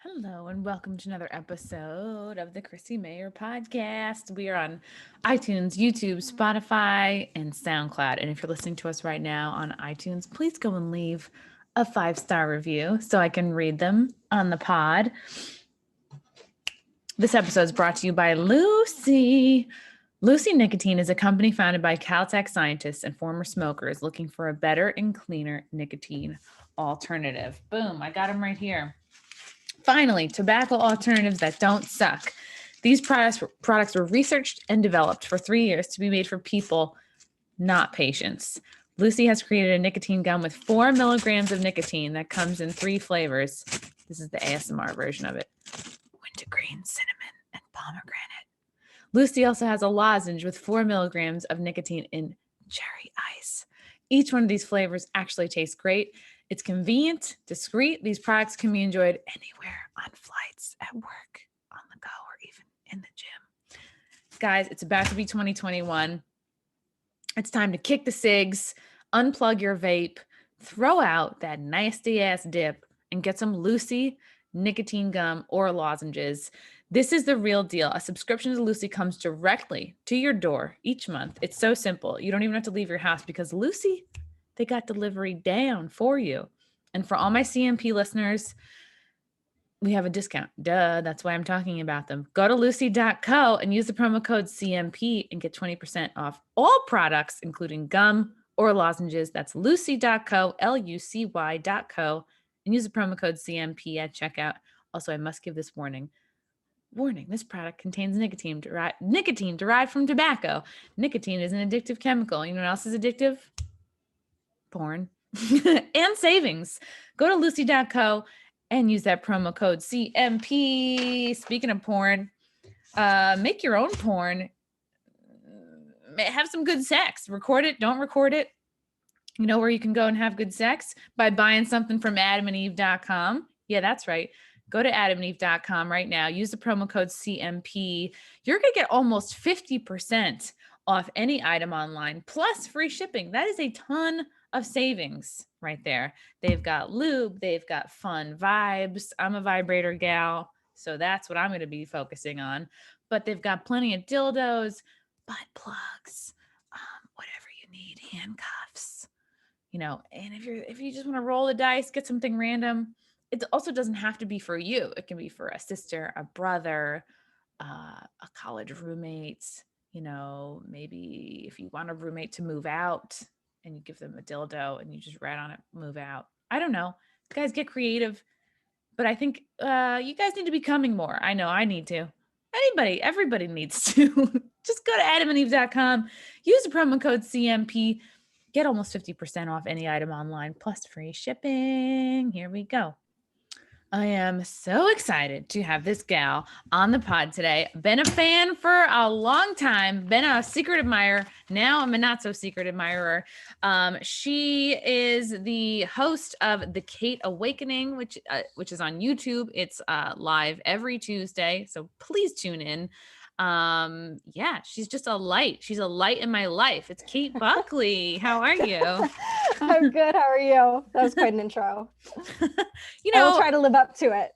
Hello and welcome to another episode of the Chrissie Mayr podcast. We are on iTunes, YouTube, Spotify, and SoundCloud. And if you're listening to us right now on iTunes, please go and leave a 5-star review so I can read them on the pod. This episode is brought to you by Lucy. Lucy Nicotine is a company founded by Caltech scientists and former smokers looking for a better and cleaner nicotine alternative. Boom, I got them right here. Finally, tobacco alternatives that don't suck. These products were researched and developed for 3 years to be made for people, not patients. Lucy has created a nicotine gum with 4 milligrams of nicotine that comes in 3 flavors. This is the ASMR version of it. Wintergreen, cinnamon, and pomegranate. Lucy also has a lozenge with 4 milligrams of nicotine in cherry ice. Each one of these flavors actually tastes great. It's convenient, discreet. These products can be enjoyed anywhere, on flights, at work, on the go, or even in the gym. Guys, it's about to be 2021. It's time to kick the cigs, unplug your vape, throw out that nasty ass dip, and get some Lucy nicotine gum or lozenges. This is the real deal. A subscription to Lucy comes directly to your door each month. It's so simple. You don't even have to leave your house because Lucy, they got delivery down for you. And for all my CMP listeners, we have a discount. Duh, that's why I'm talking about them. Go to lucy.co and use the promo code CMP and get 20% off all products, including gum or lozenges. That's lucy.co, lucy.co, and use the promo code CMP at checkout. Also, I must give this warning. Warning, this product contains nicotine derived from tobacco. Nicotine is an addictive chemical. You know what else is addictive? Porn. And savings. Go to lucy.co and use that promo code CMP. Speaking of porn, make your own porn. Have some good sex. Record it, don't record it. You know where you can go and have good sex? By buying something from adamandeve.com. Yeah, that's right. Go to adamandeve.com right now. Use the promo code CMP. You're going to get almost 50% off any item online, plus free shipping. That is a ton of savings right there. They've got lube. They've got fun vibes. I'm a vibrator gal, so that's what I'm going to be focusing on. But they've got plenty of dildos, butt plugs, whatever you need, handcuffs. And if you just want to roll the dice, get something random, it also doesn't have to be for you. It can be for a sister, a brother, a college roommate. Maybe if you want a roommate to move out and you give them a dildo and you just write on it, move out. I don't know. Guys, get creative. But I think you guys need to be coming more. I know I need to. Everybody needs to. Just go to adamandeve.com. Use the promo code CMP. Get almost 50% off any item online, plus free shipping. Here we go. I am so excited to have this gal on the pod today. Been a fan for a long time, been a secret admirer. Now I'm a not so secret admirer. She is the host of The Kate Awakening, which is on YouTube. It's live every Tuesday, so please tune in. She's just a light. She's a light in my life. It's Kate Buckley. How are you? I'm good. How are you? That was quite an intro. I will try to live up to it.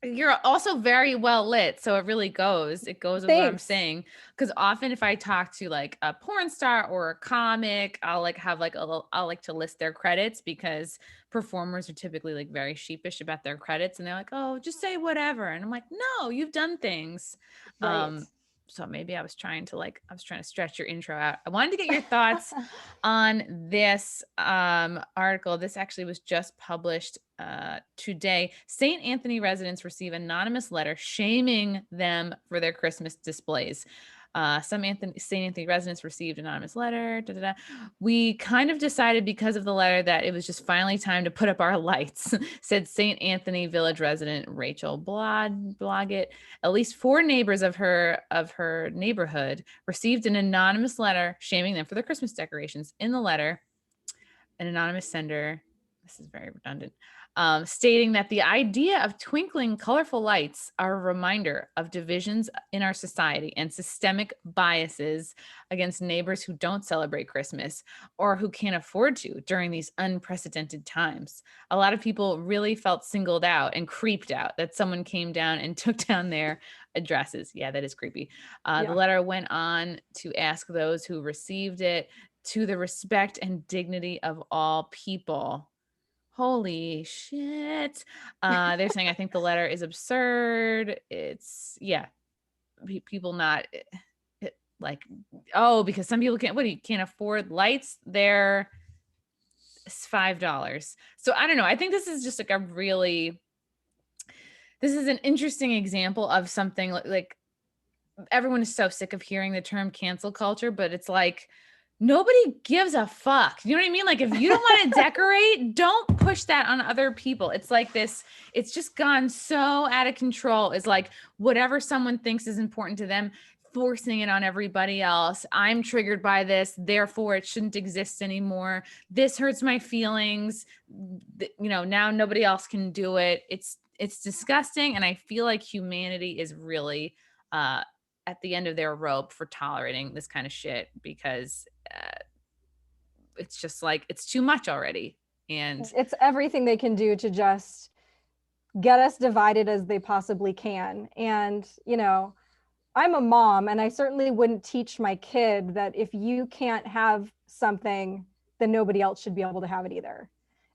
You're also very well lit, so it really goes. It goes with what I'm saying. Because often, if I talk to like a porn star or a comic, I'll like to list their credits because performers are typically like very sheepish about their credits, and they're like, "Oh, just say whatever," and I'm like, "No, you've done things." Right. So maybe I was trying to stretch your intro out. I wanted to get your thoughts on this article. This actually was just published today. St. Anthony residents receive anonymous letter shaming them for their Christmas displays. St. Anthony residents received anonymous letter. We kind of decided because of the letter that it was just finally time to put up our lights, said St. Anthony Village resident Rachel Blodgett. At least 4 neighbors of her neighborhood received an anonymous letter shaming them for their Christmas decorations. In the letter, an anonymous sender, this is very redundant, stating that the idea of twinkling colorful lights are a reminder of divisions in our society and systemic biases against neighbors who don't celebrate Christmas or who can't afford to during these unprecedented times. A lot of people really felt singled out and creeped out that someone came down and took down their addresses. Yeah, that is creepy. The letter went on to ask those who received it to the respect and dignity of all people. Holy shit. They're saying, I think the letter is absurd. It's, yeah, people not like, oh, because some people can't, you can't afford lights? They're $5. So I don't know. I think this is just like this is an interesting example of something like everyone is so sick of hearing the term cancel culture, but it's like, nobody gives a fuck. You know what I mean? Like if you don't want to decorate, don't push that on other people. It's like this, it's just gone so out of control. It's like whatever someone thinks is important to them, forcing it on everybody else. I'm triggered by this, therefore it shouldn't exist anymore. This hurts my feelings. Now nobody else can do it. It's disgusting. And I feel like humanity is really at the end of their rope for tolerating this kind of shit because it's just like it's too much already, and it's everything they can do to just get us divided as they possibly can. And I'm a mom, and I certainly wouldn't teach my kid that if you can't have something, then nobody else should be able to have it either.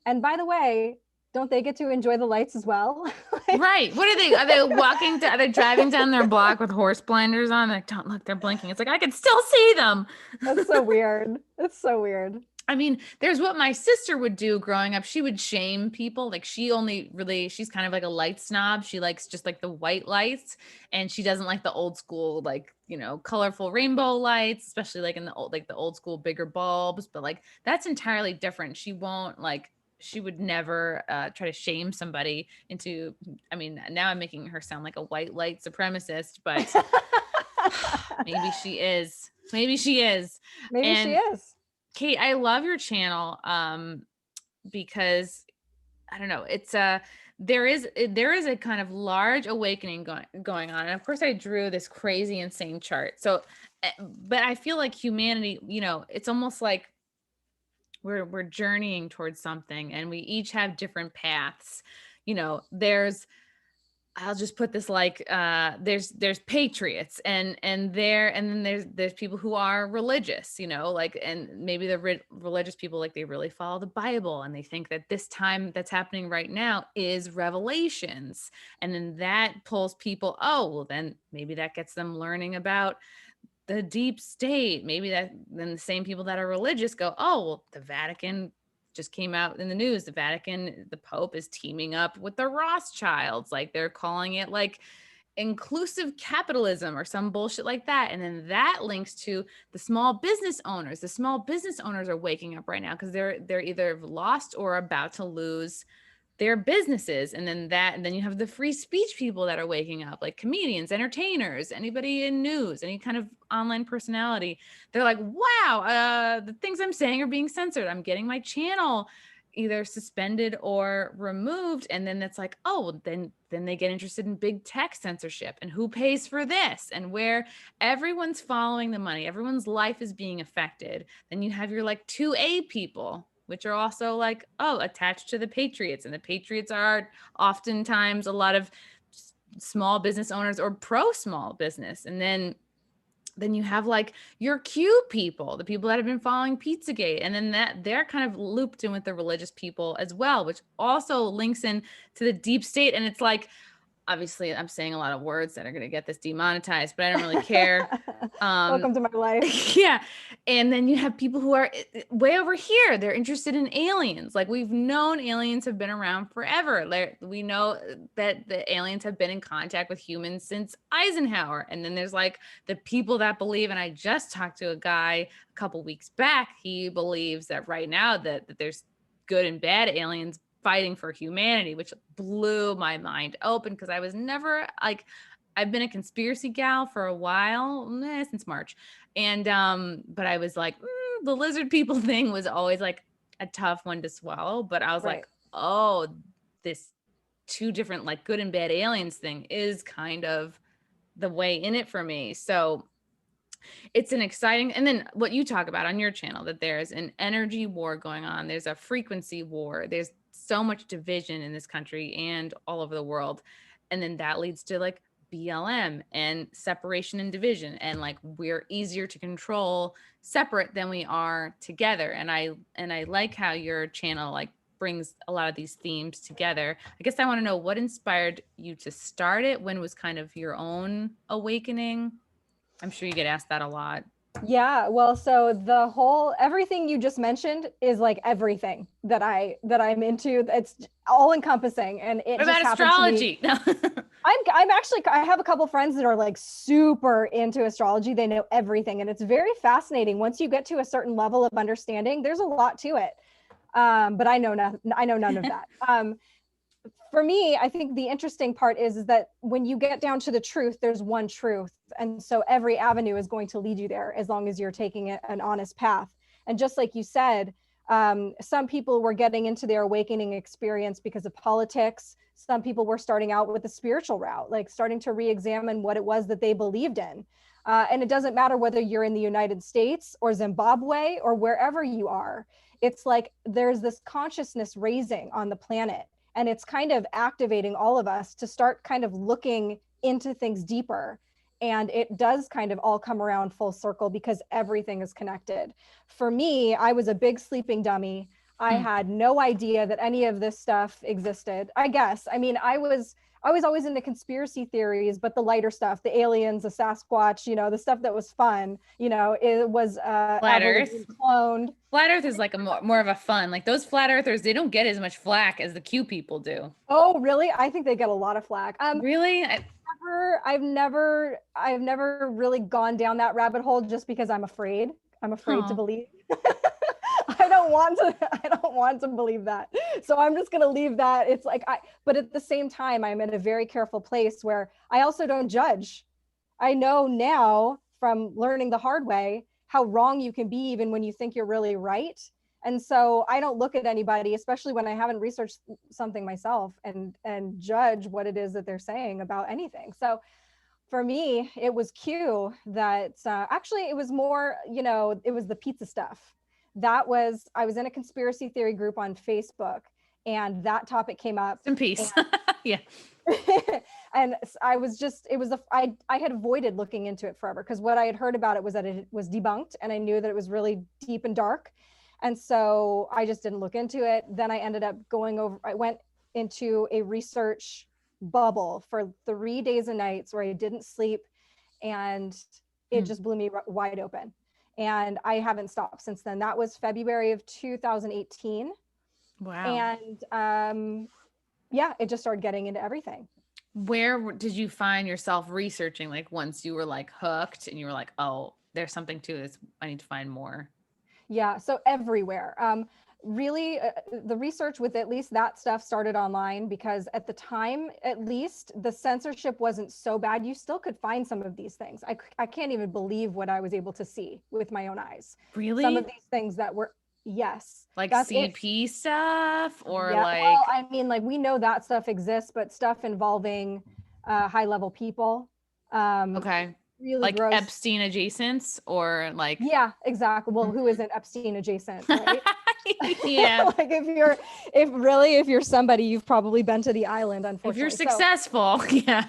And by the way, don't they get to enjoy the lights as well? Right. What are they walking are they driving down their block with horse blinders on? Like, don't look, they're blinking. It's like I can still see them. That's so weird. It's so weird. I mean, there's what my sister would do growing up. She would shame people. Like she's kind of like a light snob. She likes just like the white lights, and she doesn't like the old school, like, colorful rainbow lights, especially like in the old school bigger bulbs. But like, that's entirely different. She would never try to shame somebody into, I mean, now I'm making her sound like a white light supremacist, but maybe she is. Maybe she is. Maybe she is. Kate, I love your channel because I don't know, it's there is a kind of large awakening going on. And of course I drew this crazy insane chart. So but I feel like humanity, it's almost like we're journeying towards something, and we each have different paths. I'll just put this like there's patriots and then there's people who are religious, and maybe the religious people, like they really follow the Bible and they think that this time that's happening right now is revelations, and then that pulls people, oh well, then maybe that gets them learning about the deep state. Maybe then the same people that are religious go, oh well, the Vatican just came out in the news. The Pope is teaming up with the Rothschilds. Like they're calling it like inclusive capitalism or some bullshit like that. And then that links to the small business owners. The small business owners are waking up right now because they're either lost or about to lose their businesses. And then you have the free speech people that are waking up, like comedians, entertainers, anybody in news, any kind of online personality. They're like, wow, the things I'm saying are being censored. I'm getting my channel either suspended or removed. And then it's like, oh, well, then they get interested in big tech censorship and who pays for this, and where everyone's following the money, everyone's life is being affected. Then you have your like 2A people, which are also like, oh, attached to the Patriots. And the Patriots are oftentimes a lot of small business owners or pro small business. And then you have like your Q people, the people that have been following Pizzagate. And then they're kind of looped in with the religious people as well, which also links in to the deep state. And it's like, obviously I'm saying a lot of words that are going to get this demonetized, but I don't really care. Welcome to my life. Yeah. And then you have people who are way over here. They're interested in aliens. Like we've known aliens have been around forever. We know that the aliens have been in contact with humans since Eisenhower. And then there's like the people that believe, and I just talked to a guy a couple weeks back. He believes that right now that there's good and bad aliens fighting for humanity, which blew my mind open because I was never like, I've been a conspiracy gal for a while, since March. And, but I was like, the lizard people thing was always like a tough one to swallow. But I was like, oh, this two different like good and bad aliens thing is kind of the way in it for me. So it's an exciting, and then what you talk about on your channel, that there's an energy war going on, there's a frequency war, there's so much division in this country and all over the world, and then that leads to like BLM and separation and division, and like we're easier to control separate than we are together. And I like how your channel like brings a lot of these themes together. I guess I want to know what inspired you to start it, when was kind of your own awakening. I'm sure you get asked that a lot. Yeah, well, so the whole everything you just mentioned is like everything that I'm into. It's all encompassing, and it What just about happened astrology? to me. I'm actually, I have a couple friends that are like super into astrology. They know everything, and it's very fascinating. Once you get to a certain level of understanding, there's a lot to it. But I know none of that. For me, I think the interesting part is that when you get down to the truth, there's one truth. And so every avenue is going to lead you there as long as you're taking an honest path. And just like you said, some people were getting into their awakening experience because of politics. Some people were starting out with the spiritual route, like starting to re-examine what it was that they believed in. And it doesn't matter whether you're in the United States or Zimbabwe or wherever you are. It's like there's this consciousness raising on the planet. And it's kind of activating all of us to start kind of looking into things deeper. And it does kind of all come around full circle because everything is connected. For me, I was a big sleeping dummy. I had no idea that any of this stuff existed. I guess. I mean, I was always into conspiracy theories, but the lighter stuff, the aliens, the Sasquatch, you know, the stuff that was fun, you know, it was Flat Earth. cloned. Flat Earth is like a more of a fun, like those flat earthers, they don't get as much flack as the Q people do. Oh, really? I think they get a lot of flack. Really? I've never really gone down that rabbit hole just because I'm afraid. I'm afraid to believe. I don't want to believe that. So I'm just going to leave that. It's like, but at the same time, I'm in a very careful place where I also don't judge. I know now from learning the hard way how wrong you can be even when you think you're really right. And so I don't look at anybody, especially when I haven't researched something myself, and judge what it is that they're saying about anything. So for me, it was Q that actually it was more, you know, it was the pizza stuff. I was in a conspiracy theory group on Facebook, and that topic came up. In peace. Yeah. And I had avoided looking into it forever because what I had heard about it was that it was debunked, and I knew that it was really deep and dark. And so I just didn't look into it. Then I ended up I went into a research bubble for 3 days and nights where I didn't sleep, and it just blew me wide open. And I haven't stopped since then. That was February of 2018. Wow. And yeah, it just started getting into everything. Where did you find yourself researching, like once you were like hooked and you were like, oh, there's something to this, I need to find more? Yeah, so everywhere. Really, the research with at least that stuff started online because at the time, at least, the censorship wasn't so bad. You still could find some of these things. I can't even believe what I was able to see with my own eyes. Really? Some of these things that were, yes. Like CP stuff or yeah, like. well, I mean, like we know that stuff exists, but stuff involving high level people. Okay. Really like gross. Epstein adjacents or like. Yeah, exactly. Well, who isn't Epstein adjacent, right? Yeah. Like if you're somebody, you've probably been to the island, unfortunately. If you're successful, yeah.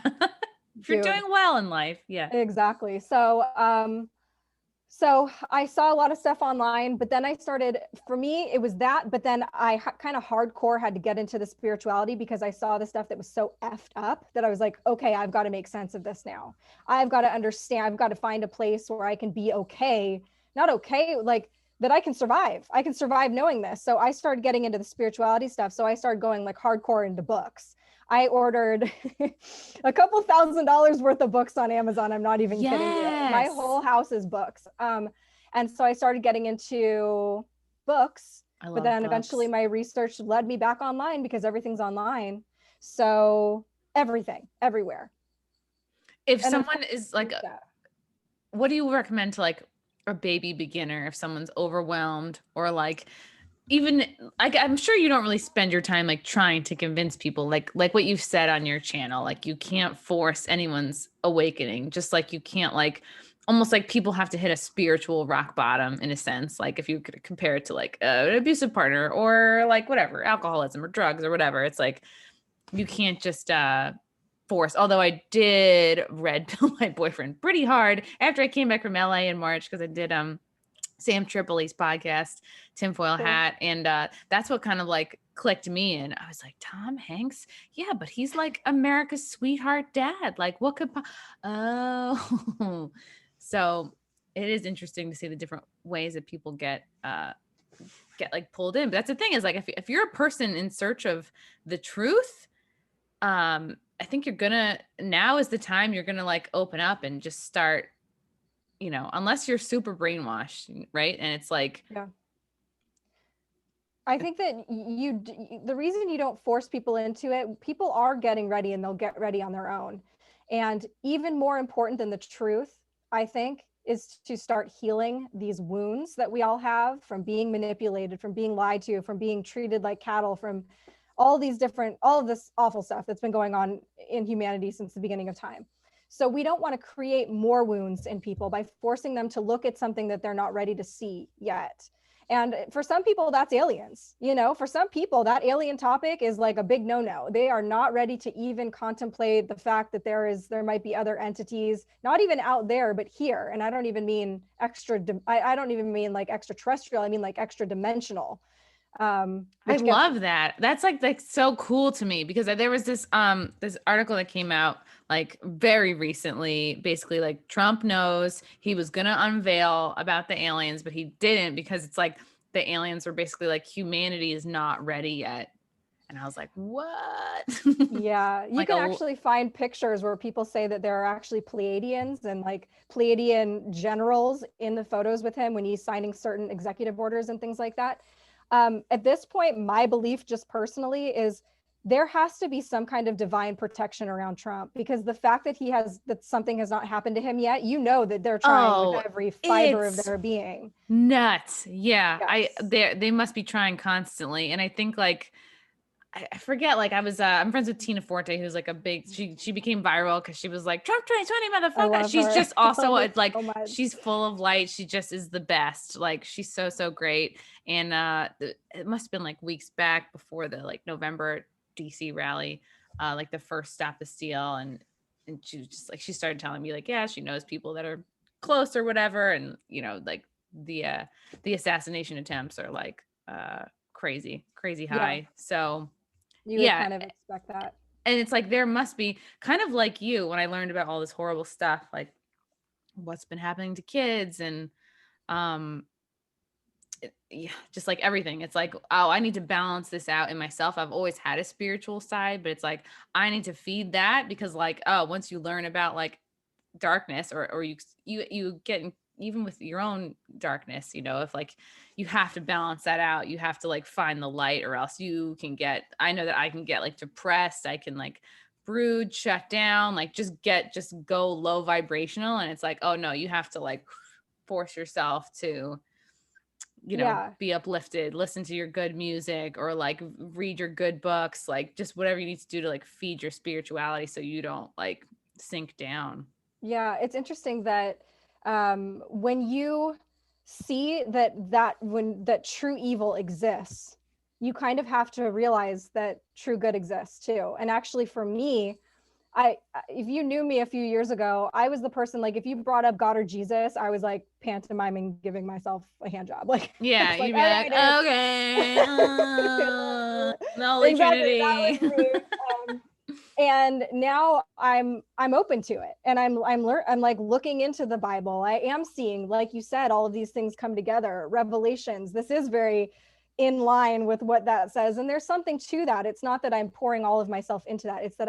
If you're Dude. doing well in life, yeah. Exactly. So I saw a lot of stuff online, but then for me, it was that, but then I kind of hardcore had to get into the spirituality because I saw the stuff that was so effed up that I was like, okay, I've got to make sense of this now. I've got to understand, I've got to find a place where I can be okay, not okay, like that I can survive. I can survive knowing this. So I started getting into the spirituality stuff. So I started going like hardcore into books. I ordered a couple $1,000s worth of books on Amazon. I'm not even kidding you. My whole house is books. And so I started getting into books, but then books. Eventually my research led me back online because everything's online. So everything, everywhere. If someone is like, what do you recommend to like a baby beginner if someone's overwhelmed or like even like, I'm sure you don't really spend your time like trying to convince people, like what you've said on your channel, like you can't force anyone's awakening, just like you can't like, almost like people have to hit a spiritual rock bottom in a sense, like if you could compare it to like an abusive partner or like whatever, alcoholism or drugs or whatever. It's like you can't just force. Although I did red pill my boyfriend pretty hard after I came back from LA in March, because I did Sam Tripoli's podcast, Tinfoil Cool. Hat. And that's what kind of like clicked me in. I was like, Tom Hanks? Yeah, but he's like America's sweetheart dad. Like, what could, oh. So it is interesting to see the different ways that people get like pulled in. But that's the thing, is like, if you're a person in search of the truth, I think now is the time you're gonna like open up and just start, unless you're super brainwashed, right? And it's like, Yeah. I think that the reason you don't force people into it, people are getting ready and they'll get ready on their own. And even more important than the truth, I think, is to start healing these wounds that we all have from being manipulated, from being lied to, from being treated like cattle, from all of this awful stuff that's been going on in humanity since the beginning of time. So we don't want to create more wounds in people by forcing them to look at something that they're not ready to see yet. And for some people, that's aliens. For some people, that alien topic is like a big no-no. They are not ready to even contemplate the fact that there might be other entities, not even out there, but here. And I don't even mean I don't even mean like extraterrestrial. I mean like extra dimensional. I love that. That's like so cool to me, because there was this article that came out like very recently, basically like Trump knows he was going to unveil about the aliens, but he didn't, because it's like the aliens were basically like, humanity is not ready yet. And I was like, what? Yeah, you Like can actually find pictures where people say that there are actually Pleiadians and like Pleiadian generals in the photos with him when he's signing certain executive orders and things like that. At this point, my belief just personally is there has to be some kind of divine protection around Trump, because the fact that something has not happened to him yet, that they're trying with every fiber of their being. Nuts. Yeah. Yes. They must be trying constantly. And I think like, I forget, like I'm friends with Tina Forte, who's like she became viral because she was like, Trump 2020 I motherfucker. love She's her. just also I love her like, so much. she's full of light. She just is the best. Like, she's so, so great. And it must have been like weeks back before the like November DC rally, like the first Stop the Steal. And she was just like, she started telling me like, yeah, she knows people that are close or whatever. And, like the assassination attempts are like crazy high. Yeah, So you would yeah. kind of expect that. And it's like, there must be, kind of like you, when I learned about all this horrible stuff, like what's been happening to kids and um yeah, just like everything. It's like, oh, I need to balance this out in myself. I've always had a spiritual side, but it's like I need to feed that, because like, oh, once you learn about like darkness, or you get even with your own darkness, if like you have to balance that out, you have to like find the light, or else you can get, I know that I can get like depressed, I can like brood, shut down, like just go low vibrational. And it's like, oh no, you have to like force yourself to Yeah. be uplifted, listen to your good music, or like read your good books, like just whatever you need to do to like feed your spirituality so you don't like sink down. Yeah, it's interesting that when you see that true evil exists, you kind of have to realize that true good exists too. And actually, for me, if you knew me a few years ago, I was the person, like, if you brought up God or Jesus, I was like pantomiming, giving myself a hand job. Like, Yeah, it's like, you'd be all like, right, okay, the Holy exactly, that Trinity. was me. And now I'm open to it, and I'm like looking into the Bible. I am seeing, like you said, all of these things come together, revelations. This is very in line with what that says, and there's something to that. It's not that I'm pouring all of myself into that, it's that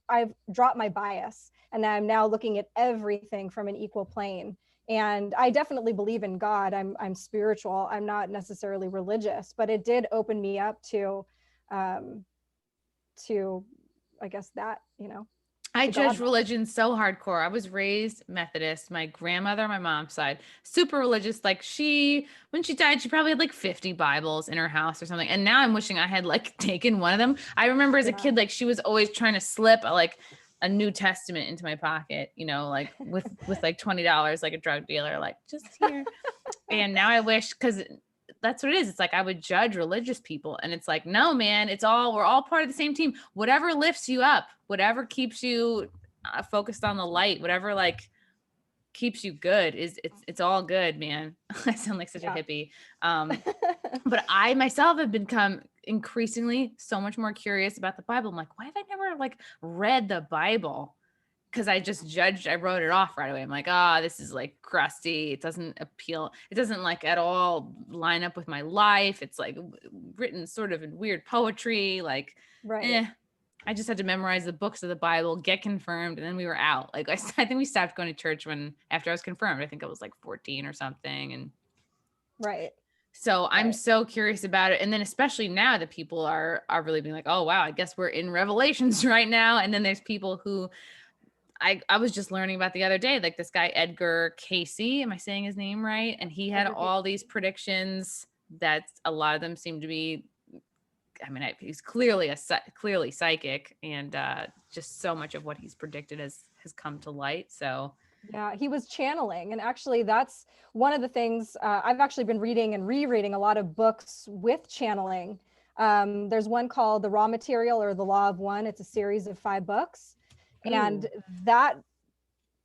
I've dropped my bias, and I'm now looking at everything from an equal plane. And I definitely believe in God. I'm spiritual. I'm not necessarily religious, but it did open me up to I guess that. I to judge God knowledge. religion so hardcore. I was raised Methodist. My grandmother on my mom's side, super religious. Like when she died, she probably had like 50 Bibles in her house or something. And now I'm wishing I had like taken one of them. I remember as a Yeah. kid, like she was always trying to slip like a New Testament into my pocket, like with like $20, like a drug dealer, like just here. And now I wish, because that's what it is. It's like I would judge religious people, and it's like, no, man, we're all part of the same team. Whatever lifts you up, whatever keeps you focused on the light, whatever like keeps you good it's all good, man. I sound like such a Yeah. hippie. But I myself have become increasingly so much more curious about the Bible. I'm like, why have I never like read the Bible? Because I just judged, I wrote it off right away. I'm like, this is like crusty. It doesn't appeal. It doesn't like at all line up with my life. It's like written sort of in weird poetry. Like, Right. I just had to memorize the books of the Bible, get confirmed, and then we were out. Like, I think we stopped going to church after I was confirmed. I think I was like 14 or something. And Right. so I'm Right. so curious about it. And then especially now that people are really being like, oh, wow, I guess we're in Revelations right now. And then there's people who I was just learning about the other day, like this guy, Edgar Casey, am I saying his name right? And he had all these predictions that a lot of them seem to be, I mean, he's clearly clearly psychic, and just so much of what he's predicted has come to light. So Yeah, he was channeling. And actually, that's one of the things I've actually been reading and rereading a lot of books with channeling. There's one called The Raw Material or The Law of One. It's a series of 5 books. And ooh, that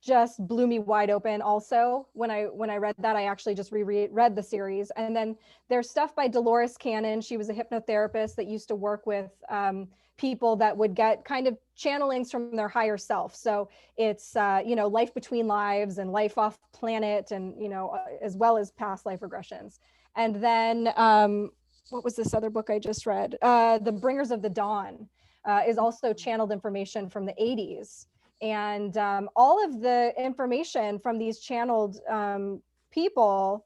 just blew me wide open. Also, when I read that, I actually just reread the series. And then there's stuff by Dolores Cannon. She was a hypnotherapist that used to work with people that would get kind of channelings from their higher self. So it's life between lives and life off planet, and as well as past life regressions. And then what was this other book I just read? The Bringers of the Dawn is also channeled information from the 80s. And all of the information from these channeled people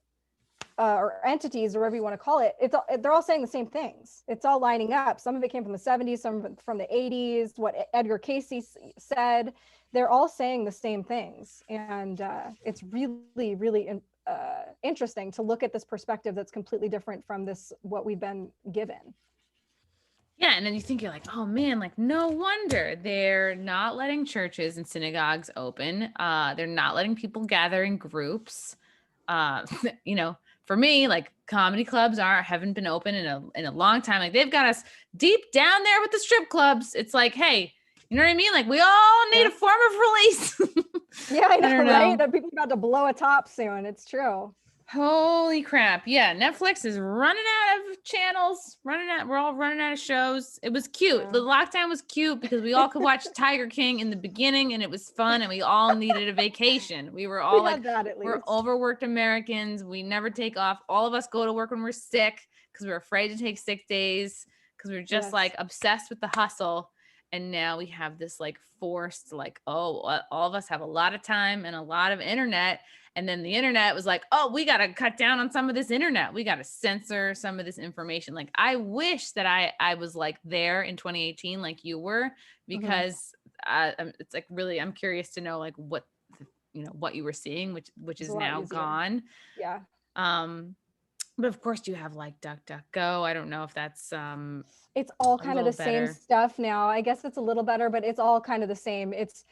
or entities, or whatever you want to call it, they're all saying the same things. It's all lining up. Some of it came from the 70s, some from the 80s, what Edgar Casey said. They're all saying the same things. And it's really, really interesting to look at this perspective that's completely different from what we've been given. yeah. And then you think, you're like, oh man, like no wonder they're not letting churches and synagogues open. They're not letting people gather in groups. Uh, for me, like comedy clubs haven't been open in a long time. Like they've got us deep down there with the strip clubs. It's like, hey, you know what I mean? Like we all need a form of release. Yeah, I know, don't know. right? That people are about to blow a top soon. It's true. Holy crap. Yeah, Netflix is running out of channels, we're all running out of shows. It was cute. Yeah. The lockdown was cute because we all could watch Tiger King in the beginning, and it was fun, and we all needed a vacation. We were all like, that at we're least. overworked Americans. We never take off. All of us go to work when we're sick because we're afraid to take sick days because we're just like obsessed with the hustle. And now we have this like forced, like, oh, all of us have a lot of time and a lot of internet. And then the internet was like, oh, we got to cut down on some of this internet. We got to censor some of this information. Like, I wish that I was like there in 2018, like you were, because it's like really, I'm curious to know like what you were seeing, which is now gone. Yeah. But of course you have like DuckDuckGo. I don't know if that's it's all kind of the same stuff now. I guess it's a little better, but it's all kind of the same. It's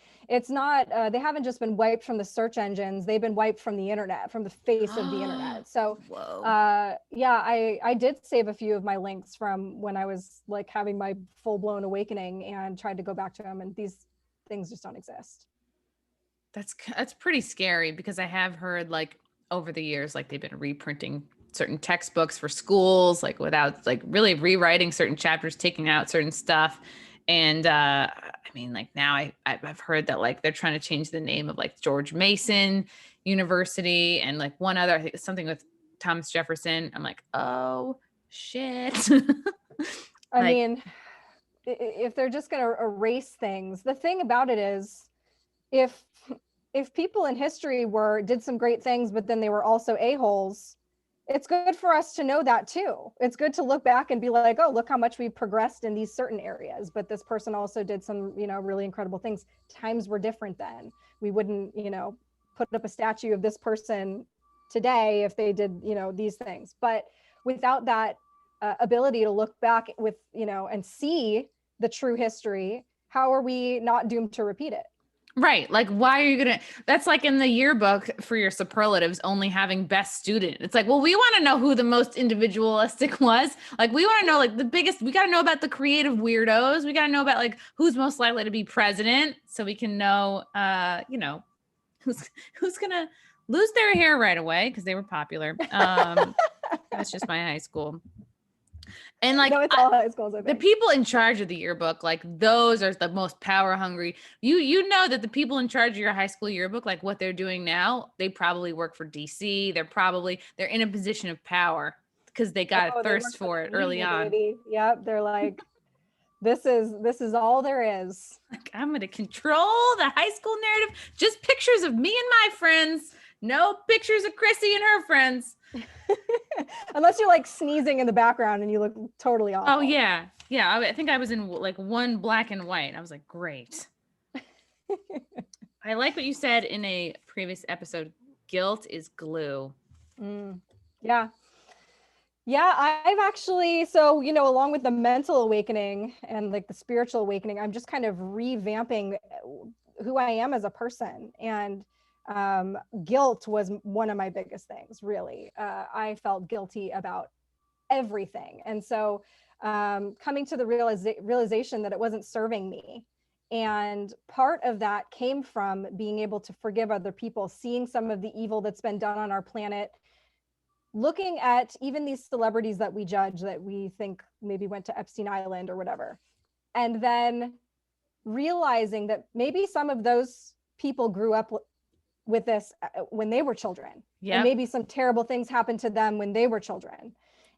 not they haven't just been wiped from the search engines. They've been wiped from the internet, from the face of the internet. So I did save a few of my links from when I was like having my full-blown awakening and tried to go back to them, and these things just don't exist. That's pretty scary, because I have heard like over the years, like they've been reprinting certain textbooks for schools, like without like really rewriting certain chapters, taking out certain stuff. And I mean, like now I've heard that like they're trying to change the name of like George Mason University and like one other, I think something with Thomas Jefferson. I'm like, oh shit. I mean, if they're just going to erase things, the thing about it is, if people in history did some great things, but then they were also a-holes, it's good for us to know that too. It's good to look back and be like, oh, look how much we've progressed in these certain areas. But this person also did some, really incredible things. Times were different then. We wouldn't, put up a statue of this person today if they did, these things. But without that ability to look back with, and see the true history, how are we not doomed to repeat it? Right. Like, why are you going to, that's like in the yearbook for your superlatives, only having best student. It's like, well, we want to know who the most individualistic was. Like, we want to know like the biggest, we got to know about the creative weirdos. We got to know about like who's most likely to be president. So we can know, who's going to lose their hair right away because they were popular. That's just my high school. And like, no, it's all high schools, I think. The people in charge of the yearbook, like those are the most power hungry. You know that the people in charge of your high school yearbook, like what they're doing now, they probably work for DC. They're in a position of power because they got a thirst for it early on. Baby. Yep. They're like, this is all there is. Like, I'm going to control the high school narrative. Just pictures of me and my friends. No pictures of Chrissie and her friends. Unless you're like sneezing in the background and you look totally awful. Oh yeah. Yeah. I think I was in like one black and white. I was like, great. I like what you said in a previous episode. Guilt is glue. Yeah. Yeah. I've actually, so, along with the mental awakening and like the spiritual awakening, I'm just kind of revamping who I am as a person. And guilt was one of my biggest things, really. I felt guilty about everything. And so coming to the realization that it wasn't serving me. And part of that came from being able to forgive other people, seeing some of the evil that's been done on our planet, looking at even these celebrities that we judge that we think maybe went to Epstein Island or whatever. And then realizing that maybe some of those people grew up with this when they were children. Yeah. And maybe some terrible things happened to them when they were children.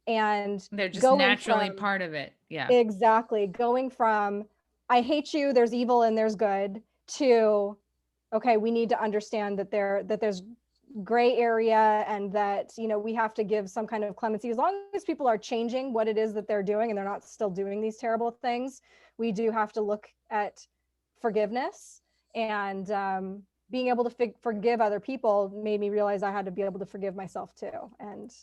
And they're just naturally part of it. Yeah. Exactly. Going from, I hate you, there's evil and there's good, to, okay, we need to understand that there's gray area and that, we have to give some kind of clemency. As long as people are changing what it is that they're doing and they're not still doing these terrible things, we do have to look at forgiveness. And being able to forgive other people made me realize I had to be able to forgive myself too. And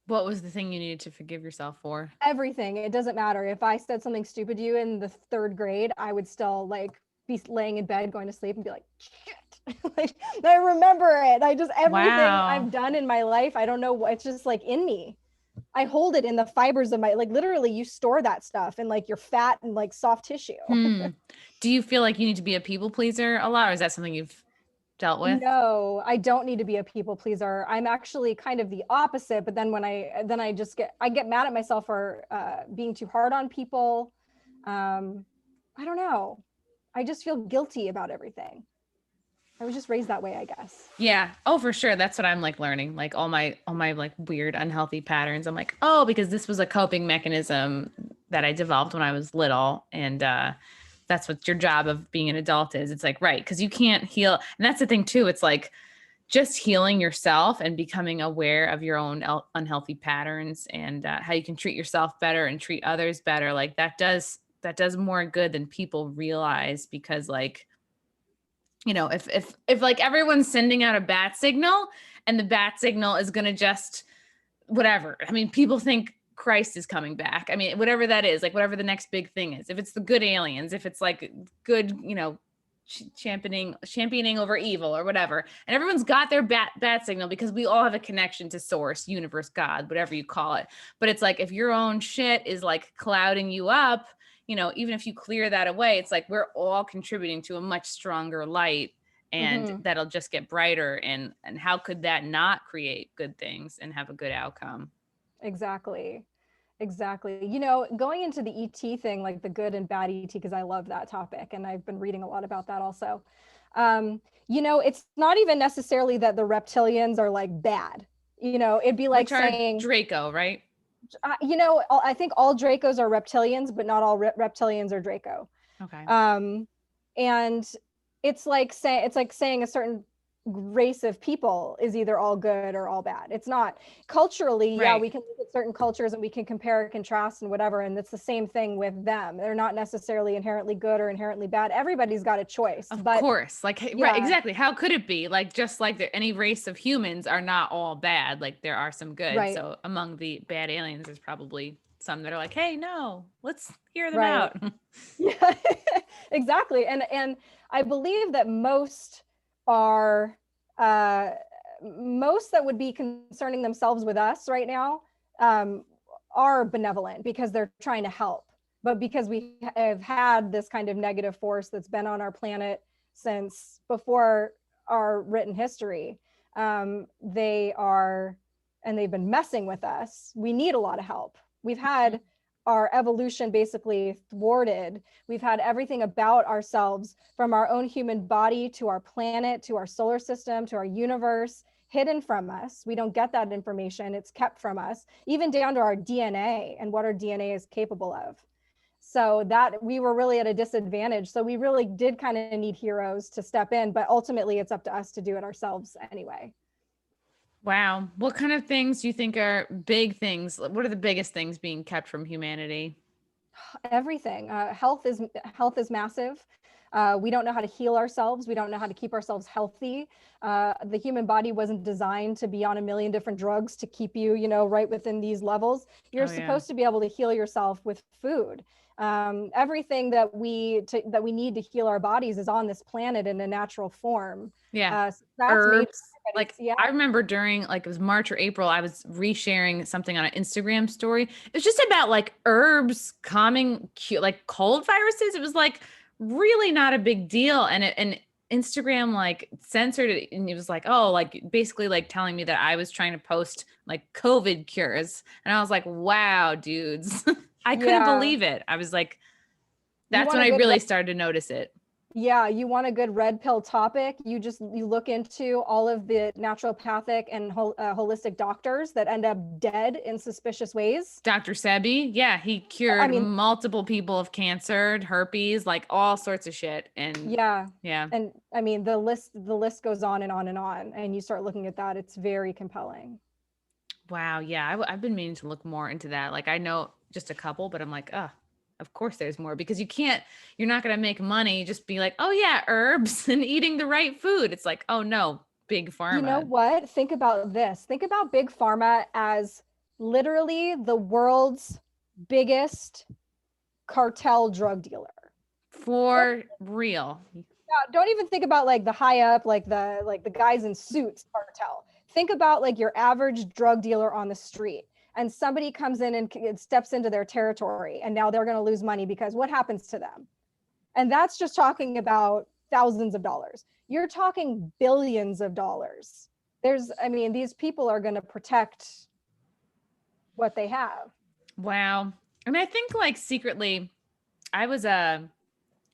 what was the thing you needed to forgive yourself for? Everything. It doesn't matter. If I said something stupid to you in the 3rd grade, I would still like be laying in bed going to sleep and be like, shit. Like, I remember it. Everything I've done in my life, I don't know what, it's just like in me. I hold it in the fibers of my, like literally you store that stuff in like your fat and like soft tissue. Do you feel like you need to be a people pleaser a lot, or is that something you've dealt with? No, I don't need to be a people pleaser. I'm actually kind of the opposite, but then I get mad at myself for being too hard on people. I don't know. I just feel guilty about everything. I was just raised that way, I guess. Yeah. Oh, for sure. That's what I'm like learning. Like all my like weird, unhealthy patterns. I'm like, oh, because this was a coping mechanism that I developed when I was little. And that's what your job of being an adult is. It's like, right. Because you can't heal. And that's the thing too. It's like just healing yourself and becoming aware of your own unhealthy patterns and how you can treat yourself better and treat others better. Like that does more good than people realize, because like, if like everyone's sending out a bat signal and the bat signal is going to just whatever. I mean, people think Christ is coming back. I mean, whatever that is, like whatever the next big thing is, if it's the good aliens, if it's like good, championing over evil or whatever. And everyone's got their bat signal because we all have a connection to source, universe, God, whatever you call it. But it's like, if your own shit is like clouding you up, even if you clear that away, it's like we're all contributing to a much stronger light, and that'll just get brighter. And how could that not create good things and have a good outcome? Exactly. Going into the ET thing, like the good and bad ET, because I love that topic and I've been reading a lot about that also. It's not even necessarily that the reptilians are like bad. It'd be like saying Draco, right? I think all Dracos are reptilians, but not all reptilians are Draco. Okay. And it's like saying a certain race of people is either all good or all bad. It's not. Culturally, yeah, Right. we can look at certain cultures and we can compare and contrast and whatever, and it's the same thing with them. They're not necessarily inherently good or inherently bad. Everybody's got a choice. Of But course. Like, right, yeah, exactly. How could it be? Like, just like any race of humans are not all bad. Like, there are some good. right, So among the bad aliens, there's probably some that are like, hey, no, let's hear them right. out. Yeah, exactly. And I believe that are uh most that would be concerning themselves with us right now um are benevolent because they're trying to help. But because we have had this kind of negative force that's been on our planet since before our written history, they are, and they've been messing with us. We need a lot of help. We've had our evolution basically thwarted. We've had everything about ourselves, from our own human body to our planet, to our solar system, to our universe, hidden from us. We don't get that information. It's kept from us, even down to our DNA and what our DNA is capable of. So that we were really at a disadvantage. So we really did kind of need heroes to step in, but ultimately it's up to us to do it ourselves anyway. Wow. What kind of things do you think are big things? What are the biggest things being kept from humanity? Everything. Health is massive. We don't know how to heal ourselves. We don't know how to keep ourselves healthy. The human body wasn't designed to be on a million different drugs to keep you, right within these levels. You're Oh, yeah. supposed to be able to heal yourself with food. Everything that we need to heal our bodies is on this planet in a natural form. Yeah. So that's major. Herbs. Like, Yeah, I remember during, like, it was March or April, I was resharing something on an Instagram story. It was just about like herbs calming like cold viruses. It was like really not a big deal. And Instagram like censored it, and it was like, oh, like basically like telling me that I was trying to post like COVID cures. And I was like, wow, dudes. I couldn't yeah. believe it. I was like, You that's want when a I good really started to notice it. Yeah, you want a good red pill topic. You look into all of the naturopathic and holistic doctors that end up dead in suspicious ways. Dr. Sebi, yeah, he I cured mean, multiple people of cancer, herpes, like all sorts of shit. And yeah. yeah, And I mean, the list goes on and on and on. And you start looking at that, it's very compelling. wow, yeah, I've been meaning to look more into that. Like, I know just a couple, but I'm like, of course there's more, because you're not going to make money just be like, oh yeah, herbs and eating the right food. It's like, oh no, big You know pharma. what? Think about this. Think about Big Pharma as literally the world's biggest cartel drug dealer. For real. Don't even think about like the high up, like the guys in suits cartel. Think about like your average drug dealer on the street, and somebody comes in and steps into their territory, and now they're going to lose money because what happens to them? And that's just talking about thousands of dollars. You're talking billions of dollars. I mean, these people are going to protect what they have. Wow. And I think like secretly, I was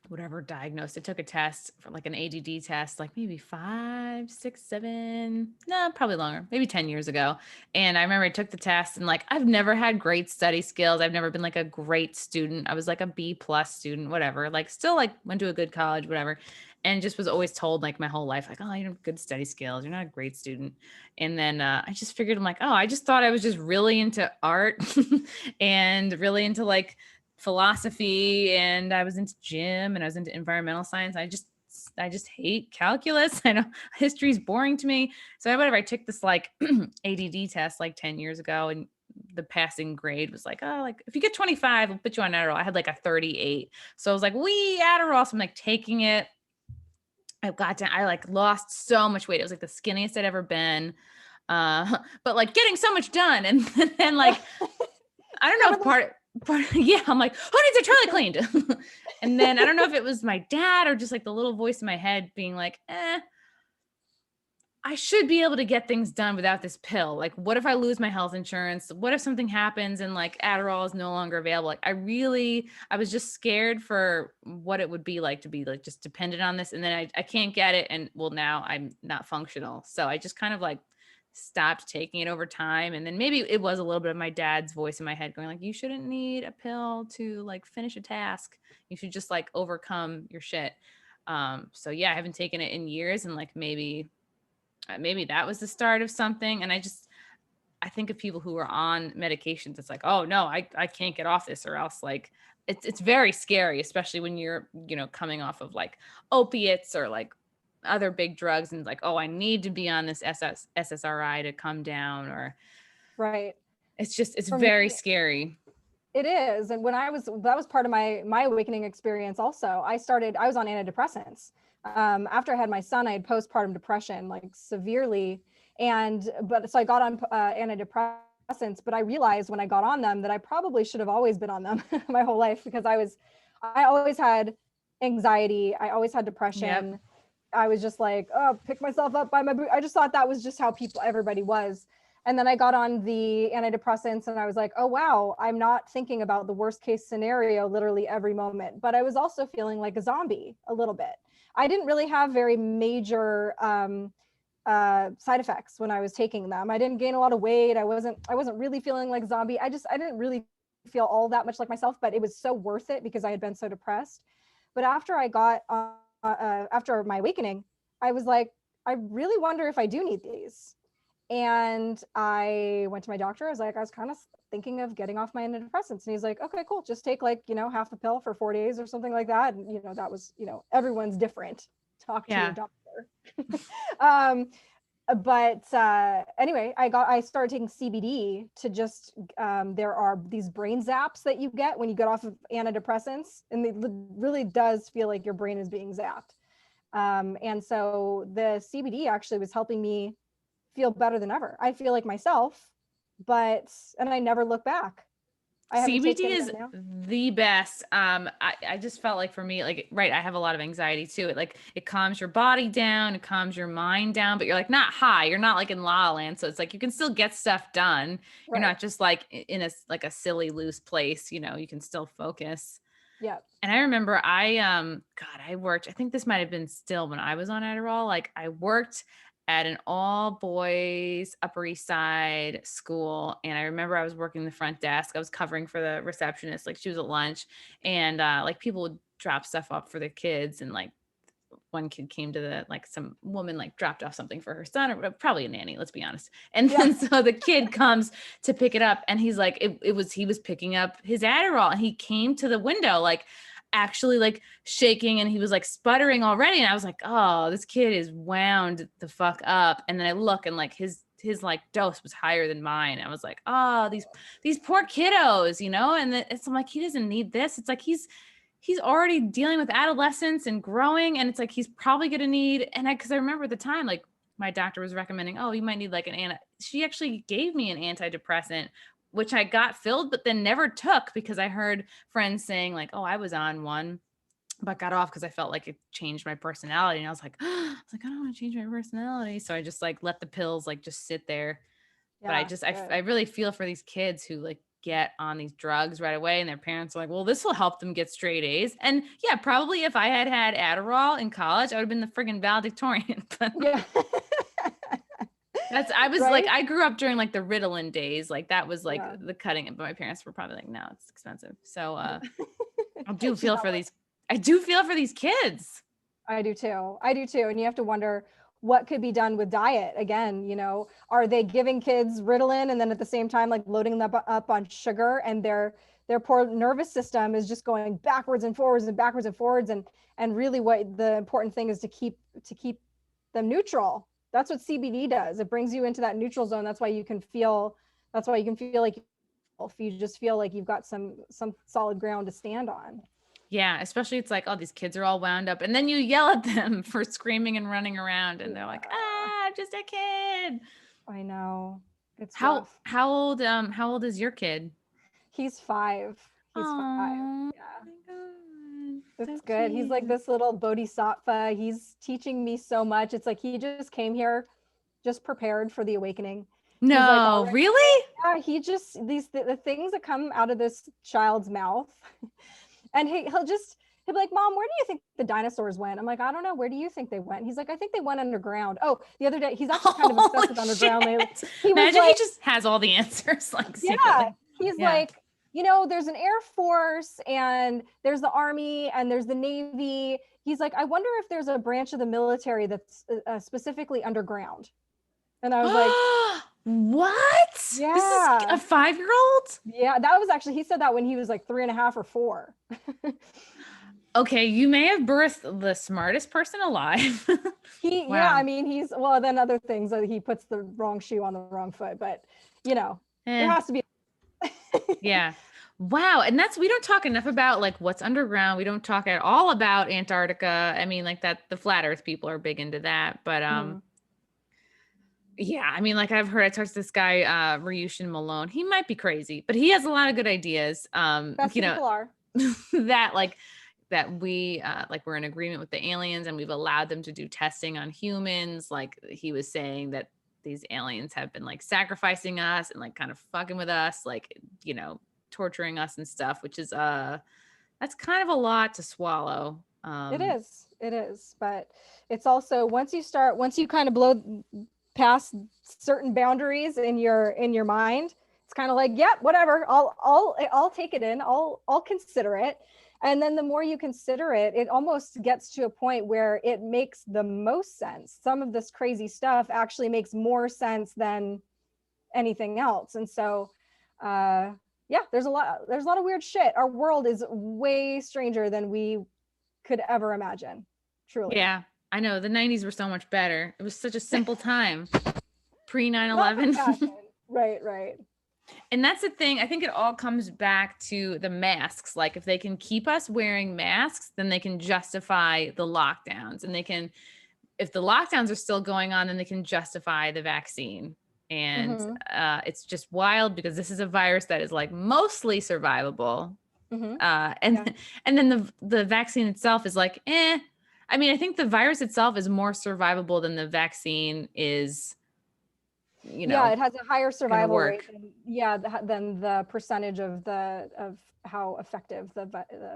whatever diagnosed. I took a test for like an ADD test, like maybe 5, 6, 7, no, probably longer, maybe 10 years ago. And I remember I took the test, and like I've never had great study skills. I've never been like a great student. I was like a B+ student, whatever. Like still like went to a good college, whatever. And just was always told like my whole life, like, oh, you don't have good study skills. You're not a great student. And then I just figured, I'm like, oh, I just thought I was just really into art and really into like philosophy, and I was into gym, and I was into environmental science. I just hate calculus. I know history is boring to me. So whatever, I took this like ADD test like 10 years ago, and the passing grade was like, oh, like if you get 25, we'll put you on Adderall. I had like a 38. So I was like, we Adderall. So I'm like taking it. I like lost so much weight. It was like the skinniest I'd ever been. But like getting so much done. And then like I don't know if yeah, I'm like, who needs a toilet cleaned? And then I don't know if it was my dad or just like the little voice in my head being like, I should be able to get things done without this pill. Like, what if I lose my health insurance? What if something happens and like Adderall is no longer available? Like, I was just scared for what it would be like to be like just dependent on this. And then I can't get it. And well, now I'm not functional. So I just kind of like stopped taking it over time. And then maybe it was a little bit of my dad's voice in my head going like, you shouldn't need a pill to like finish a task. You should just like overcome your shit. So yeah, I haven't taken it in years, and like maybe maybe that was the start of something. And I think of people who are on medications. It's like, oh no, I can't get off this, or else like it's very scary, especially when you're, coming off of like opiates or like other big drugs, and like, oh, I need to be on this SSRI to come down, or Right. it's For very me, scary. it is. And when that was part of my awakening experience also. I was on antidepressants. After I had my son, I had postpartum depression, like severely. But so I got on antidepressants, but I realized when I got on them that I probably should have always been on them my whole life, because I always had anxiety. I always had Yep. depression. I was just like, oh, pick myself up by my boot. I just thought that was just how everybody was. And then I got on the antidepressants and I was like, oh, wow, I'm not thinking about the worst case scenario literally every moment. But I was also feeling like a zombie a little bit. I didn't really have very major side effects when I was taking them. I didn't gain a lot of weight. I wasn't really feeling like a zombie. I didn't really feel all that much like myself, but it was so worth it because I had been so depressed. But after I got after my awakening, I was like, I really wonder if I do need these. And I went to my doctor. I was kind of thinking of getting off my antidepressants. And he's like, okay, cool. Just take like, half a pill for 4 days or something like that. And, that was, everyone's different. Talk to your Yeah. doctor. Anyway, I started taking CBD to just, there are these brain zaps that you get when you get off of antidepressants. And it really does feel like your brain is being zapped. And so the CBD actually was helping me feel better than ever. I feel like myself, and I never look back. I haven't CBD taken is them now. the best. I just felt like for me, like, right, I have a lot of anxiety too. It calms your body down, it calms your mind down, but you're like not high. You're not like in La La Land. So it's like you can still get stuff done. You're Right. not just like in a silly loose place, you can still focus. Yeah. And I remember I worked, I think this might have been still when I was on Adderall. Like I worked at an all boys Upper East Side school. And I remember I was working the front desk. I was covering for the receptionist. Like she was at lunch, and like people would drop stuff up for their kids. And like one kid came to some woman like dropped off something for her son, or probably a nanny, let's be honest. And Yeah. then so the kid comes to pick it up, and he's like, he was picking up his Adderall, and he came to the window, like actually like shaking, and he was like sputtering already. And I was like, oh, this kid is wound the fuck up. And then I look, and like his like dose was higher than mine. I was like, oh, these poor kiddos, and I'm like, he doesn't need this. It's like he's already dealing with adolescence and growing, and it's like he's probably going to need. And because I remember at the time, like my doctor was recommending, oh, you might need like she actually gave me an antidepressant, which I got filled but then never took, because I heard friends saying like, oh, I was on one but got off because I felt like it changed my personality. And I was like, I don't want to change my personality. So I just like let the pills like just sit there. But Yeah. I really feel for these kids who like get on these drugs right away, and their parents are like, well, this will help them get straight A's. And yeah, probably if I had had Adderall in college, I would have been the friggin' valedictorian. But Yeah. I was Right? like, I grew up during like the Ritalin days. Like that was like Yeah. the cutting it. But my parents were probably like, no, it's expensive. So I It's just not worth it. I do feel for these kids. I do too. I do too. And you have to wonder what could be done with diet. Again, are they giving kids Ritalin and then at the same time like loading them up on sugar, and their poor nervous system is just going backwards and forwards and backwards and forwards, and really what the important thing is to keep them neutral. That's what CBD does. It brings you into that neutral zone. That's why you can feel like you just feel like you've got some solid ground to stand on. Yeah, especially it's like, oh, these kids are all wound up, and then you yell at them for screaming and running around, and they're like, ah, I'm just a kid. I know. It's rough. How old is your kid? He's 5. He's 5. Oh Yeah. my God. It's So good. He's like cute. this little bodhisattva. He's teaching me so much. It's like he just came here just prepared for the awakening. He's like No, already, really? yeah, he just the things that come out of this child's mouth. And he'll be like, Mom, where do you think the dinosaurs went? I'm like, I don't know. Where do you think they went? He's like, I think they went underground. Oh, the other day, he's actually kind of obsessed with underground lately. He was Imagine like, he just has all the answers, like yeah, secretly. he's Yeah. like, there's an Air Force and there's the Army and there's the Navy. he's like, I wonder if there's a branch of the military that's specifically underground. And I was like, what? This is yeah. a 5-year-old? Yeah, that was actually, he said that when he was like 3.5 or 4. Okay, you may have birthed the smartest person alive. Yeah, Wow. I mean, well, then other things that he puts the wrong shoe on the wrong foot, but you know, there has to be. Yeah. Wow. And we don't talk enough about like what's underground. We don't talk at all about Antarctica. I mean, like that the flat earth people are big into that. But yeah, I mean, like I talked to this guy, Ryushin Malone. He might be crazy, but he has a lot of good ideas. Best people are. that we like we're in agreement with the aliens and we've allowed them to do testing on humans. Like he was saying that these aliens have been like sacrificing us and like kind of fucking with us, like, you know, torturing us and stuff, which is that's kind of a lot to swallow. It is, but it's also once you kind of blow past certain boundaries in your mind, it's kind of like, yeah, whatever, I'll take it in, I'll consider it. And then the more you consider it, it almost gets to a point where it makes the most sense. Some of this crazy stuff actually makes more sense than anything else. And so, yeah, there's a lot of weird shit. Our world is way stranger than we could ever imagine. Truly. Yeah, I know. The 90s were so much better. It was such a simple time. Pre 9/11. Right. And that's the thing. I think it all comes back to the masks. Like if they can keep us wearing masks, then they can justify the lockdowns. And if the lockdowns are still going on, then they can justify the vaccine. And it's just wild because this is a virus that is like mostly survivable. And then the vaccine itself is like, I mean, I think the virus itself is more survivable than the vaccine is. You know, it has a higher survival rate than the percentage of how effective the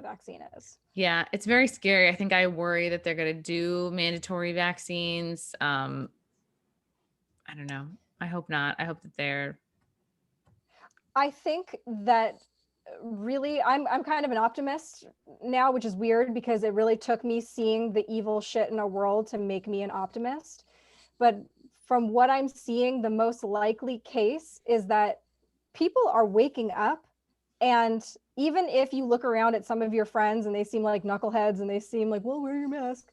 vaccine is. Yeah, it's very scary. I think I worry that they're going to do mandatory vaccines. I don't know. I hope not. I hope that I think that really I'm kind of an optimist now, which is weird because it really took me seeing the evil shit in our world to make me an optimist. But from what I'm seeing, the most likely case is that people are waking up. And even if you look around at some of your friends and they seem like knuckleheads and they seem like, well, wear your mask.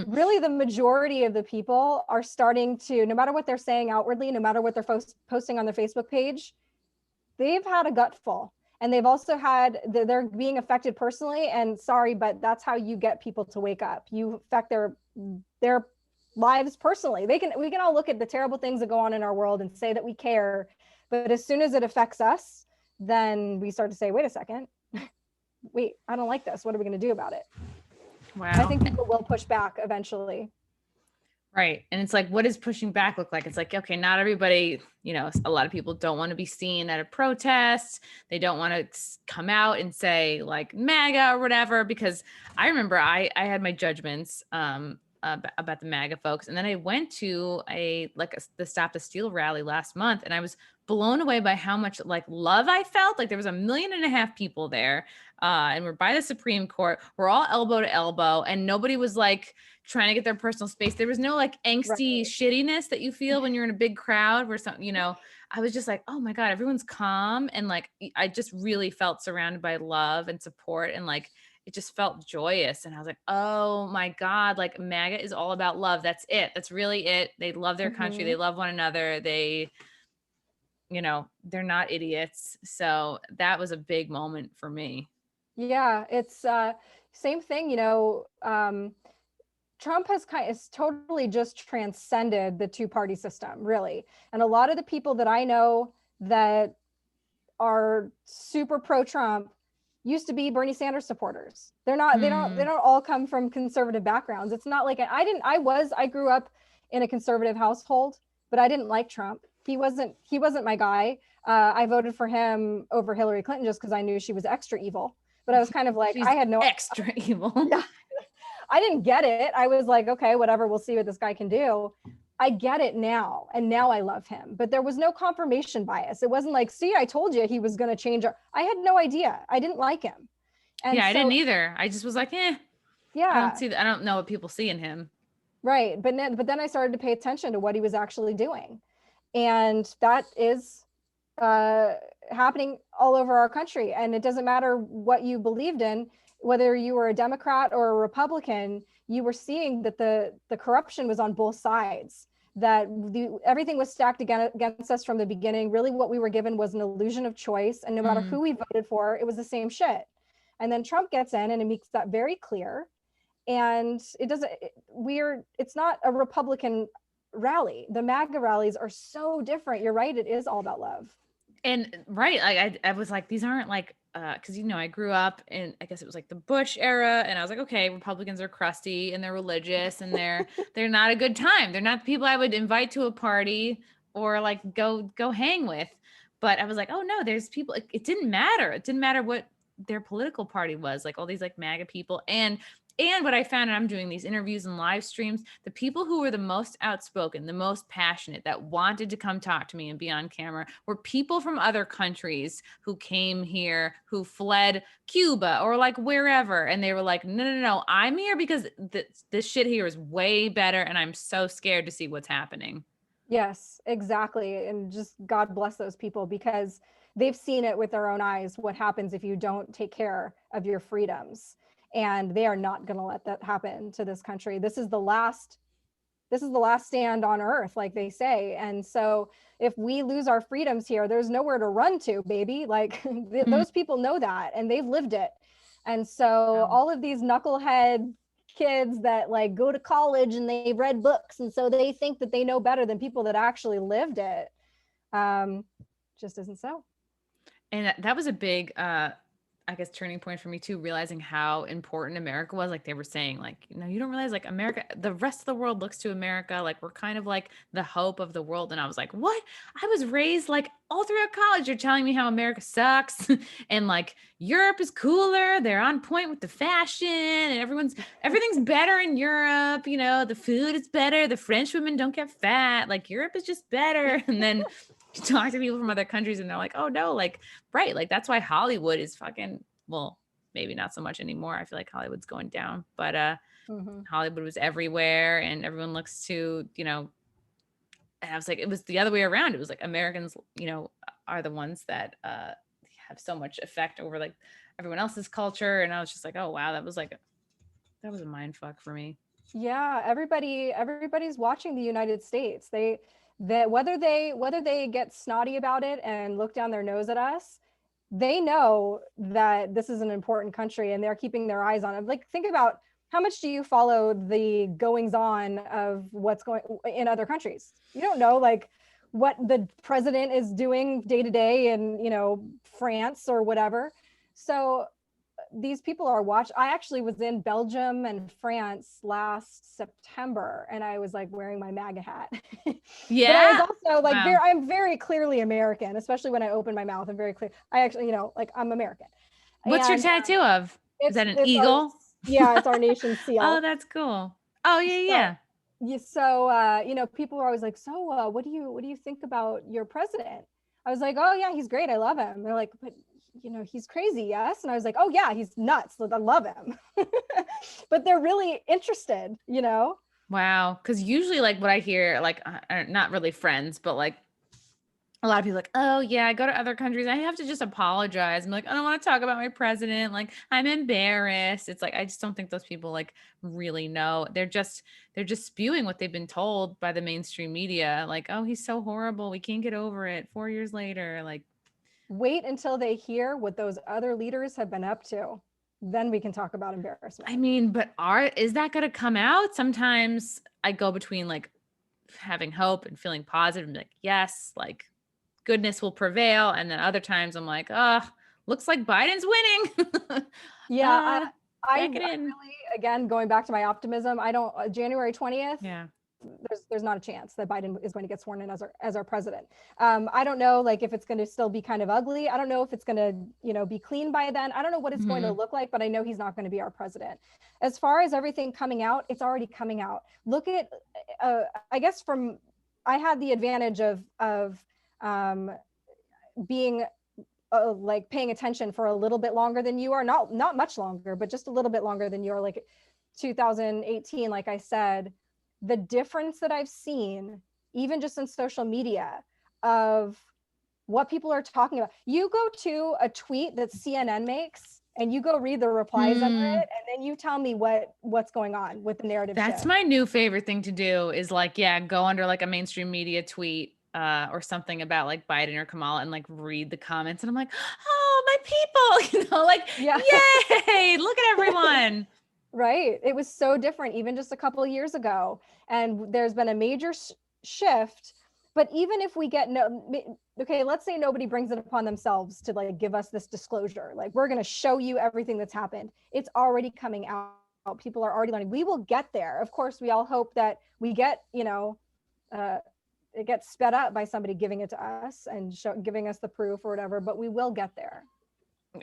Really, the majority of the people are starting to, no matter what they're saying outwardly, no matter what they're posting on their Facebook page, they've had a gutful. And they've also they're being affected personally. And sorry, but that's how you get people to wake up. You affect their lives personally. We can all look at the terrible things that go on in our world and say that we care, but as soon as it affects us, then we start to say, wait a second, wait, I don't like this, what are we going to do about it? Wow. I think people will push back eventually. Right. And it's like, what does pushing back look like? It's like, okay, not everybody, you know, a lot of people don't want to be seen at a protest. They don't want to come out and say like MAGA or whatever, because I remember I had my judgments about the MAGA folks. And then I went to the Stop the Steal rally last month, and I was blown away by how much like love I felt. Like there was 1.5 million people there, and we're by the Supreme Court. We're all elbow to elbow, and nobody was like trying to get their personal space. There was no like angsty shittiness that you feel when you're in a big crowd where some, you know, I was just like, oh my God, everyone's calm. And like, I just really felt surrounded by love and support, and like, it just felt joyous. And I was like, oh my God, like MAGA is all about love. That's it. That's really it. They love their country. They love one another. They, you know, they're not idiots. So that was a big moment for me. Yeah, it's same thing, you know, Trump has totally just transcended the two-party system, really. And a lot of the people that I know that are super pro-Trump used to be Bernie Sanders supporters. They don't all come from conservative backgrounds. It's not like I grew up in a conservative household, but I didn't like Trump. He wasn't my guy. I voted for him over Hillary Clinton just because I knew she was extra evil. But I was kind of like, She's extra evil. Yeah. I didn't get it. I was like, okay, whatever, we'll see what this guy can do. I get it now. And now I love him. But there was no confirmation bias. It wasn't like, see, I told you he was going to change. I had no idea. I didn't like him. And I didn't either. I just was like, Yeah. I don't know what people see in him. Right. But then I started to pay attention to what he was actually doing. And that is uh, happening all over our country. And it doesn't matter what you believed in, whether you were a Democrat or a Republican, you were seeing that the corruption was on both sides, that everything was stacked against us from the beginning. Really, what we were given was an illusion of choice. And no matter who we voted for, it was the same shit. And then Trump gets in and it makes that very clear. And it doesn't, it's not a Republican rally. The MAGA rallies are so different. You're right. It is all about love. And right, like I was like, these aren't like, because I grew up in, I guess it was like the Bush era, and I was like, okay, Republicans are crusty and they're religious and they're not a good time. They're not the people I would invite to a party or like go hang with. But I was like, oh no, there's people. It didn't matter. It didn't matter what their political party was. Like all these like MAGA people, and what I found, and I'm doing these interviews and live streams, the people who were the most outspoken, the most passionate, that wanted to come talk to me and be on camera were people from other countries who came here, who fled Cuba or like wherever. And they were like, no, I'm here because this shit here is way better. And I'm so scared to see what's happening. Yes, exactly. And just God bless those people, because they've seen it with their own eyes, what happens if you don't take care of your freedoms. And they are not going to let that happen to this country. This is the last stand on earth, like they say. And so if we lose our freedoms here, there's nowhere to run to, baby. Like those people know that, and they've lived it. And so all of these knucklehead kids that like go to college and they've read books, and so they think that they know better than people that actually lived it, just isn't so. And that was a big I guess turning point for me too, realizing how important America was. Like they were saying, like, you don't realize like America, the rest of the world looks to America. Like we're kind of like the hope of the world. And I was like, what? I was raised like all throughout college. You're telling me how America sucks and like Europe is cooler. They're on point with the fashion and everything's better in Europe. The food is better. The French women don't get fat. Like Europe is just better. And then you talk to people from other countries and they're like, oh no, like, right. Like that's why Hollywood is fucking, well, maybe not so much anymore. I feel like Hollywood's going down, but Hollywood was everywhere and everyone looks to, and I was like, it was the other way around. It was like Americans, are the ones that have so much effect over like everyone else's culture. And I was just like, oh wow, that was a mind fuck for me. Yeah, everybody's watching the United States. Whether they get snotty about it and look down their nose at us, they know that this is an important country and they're keeping their eyes on it. Like, think about how much do you follow the goings on of what's going in other countries? You don't know like what the president is doing day to day in, France or whatever. So these people are watching. I actually was in Belgium and France last September, and I was like wearing my MAGA hat. Yeah. But I was also like, wow. I'm very clearly American, especially when I open my mouth. I'm very clear. I actually, like I'm American. What's your tattoo of? Is that an eagle? Yeah, it's our nation's seal. Oh, that's cool. Oh yeah. So people are always like, so what do you think about your president? I was like, oh yeah, he's great. I love him. They're like, but he's crazy, yes? And I was like, oh yeah, he's nuts. I love him. But they're really interested, Wow. Because usually like what I hear, like not really friends, but like a lot of people like, oh yeah, I go to other countries. I have to just apologize. I'm like, I don't want to talk about my president. Like I'm embarrassed. It's like, I just don't think those people like really know. They're just spewing what they've been told by the mainstream media. Like, oh, he's so horrible. We can't get over it 4 years later. Like, wait until they hear what those other leaders have been up to. Then we can talk about embarrassment. I mean, but is that going to come out? Sometimes I go between like having hope and feeling positive and like, yes, like goodness will prevail. And then other times I'm like, oh, looks like Biden's winning. Yeah. I really, again, going back to my optimism, January 20th. Yeah. There's not a chance that Biden is going to get sworn in as our president. I don't know, like if it's going to still be kind of ugly. I don't know if it's going to, be clean by then. I don't know what it's going to look like, but I know he's not going to be our president. As far as everything coming out, it's already coming out. Look at, I guess I had the advantage of being like paying attention for a little bit longer than you are, not much longer, but just a little bit longer than you are. Like 2018, like I said, the difference that I've seen, even just in social media, of what people are talking about. You go to a tweet that CNN makes and you go read the replies under it, and then you tell me what's going on with the narrative That's shift. my new favorite thing to do is like, yeah, go under like a mainstream media tweet or something about like Biden or Kamala and like read the comments. And I'm like, oh, my people, like, Yeah. yay, look at everyone. Right. It was so different even just a couple of years ago. And there's been a major shift. But even if we get okay, let's say nobody brings it upon themselves to like give us this disclosure. Like, we're going to show you everything that's happened. It's already coming out. People are already learning. We will get there. Of course, we all hope that we get, it gets sped up by somebody giving it to us and giving us the proof or whatever, but we will get there.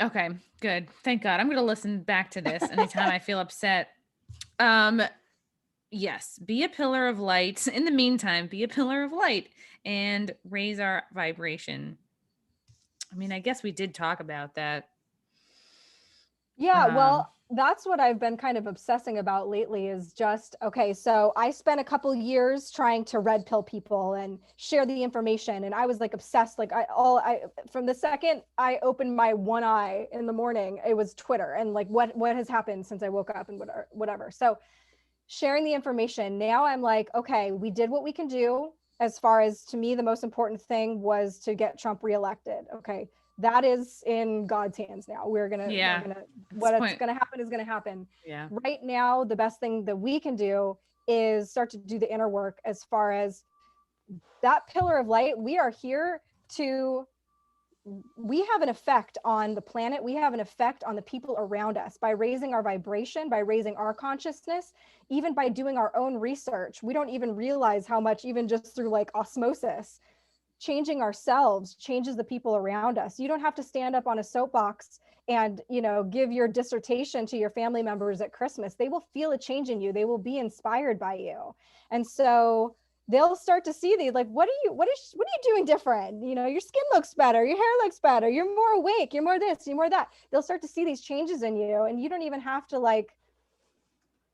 Okay, good. Thank God. I'm going to listen back to this anytime I feel upset. Yes, be a pillar of light. In the meantime, be a pillar of light and raise our vibration. I mean, I guess we did talk about that. Yeah, well, that's what I've been kind of obsessing about lately is just, okay, so I spent a couple years trying to red pill people and share the information. And I was like obsessed, like from the second I opened my one eye in the morning, it was Twitter and like what has happened since I woke up and whatever. So sharing the information, now I'm like, okay, we did what we can do. As far as, to me, the most important thing was to get Trump reelected. Okay, that is in God's hands now. What's going to happen is going to happen. Yeah. Right now, the best thing that we can do is start to do the inner work as far as that pillar of light. We are here we have an effect on the planet. We have an effect on the people around us by raising our vibration, by raising our consciousness, even by doing our own research. We don't even realize how much, even just through like osmosis, changing ourselves changes the people around us. You don't have to stand up on a soapbox and, give your dissertation to your family members at Christmas. They will feel a change in you. They will be inspired by you. And so they'll start to see these, like, what are you doing different? Your skin looks better, your hair looks better, you're more awake, you're more this, you're more that. They'll start to see these changes in you, and you don't even have to like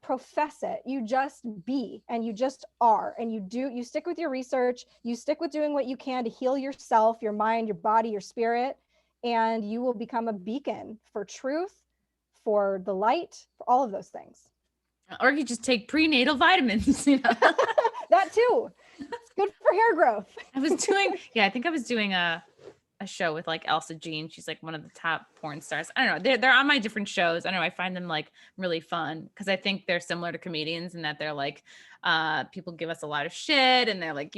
profess it. You just be, and you just are, and you stick with your research, you stick with doing what you can to heal yourself, your mind, your body, your spirit, and you will become a beacon for truth, for the light, for all of those things. Or you just take prenatal vitamins, That too. It's good for hair growth. I think I was doing a show with like Elsa Jean. She's like one of the top porn stars. I don't know. They're on my different shows. I don't know. I find them like really fun because I think they're similar to comedians in that they're like, people give us a lot of shit and they're like,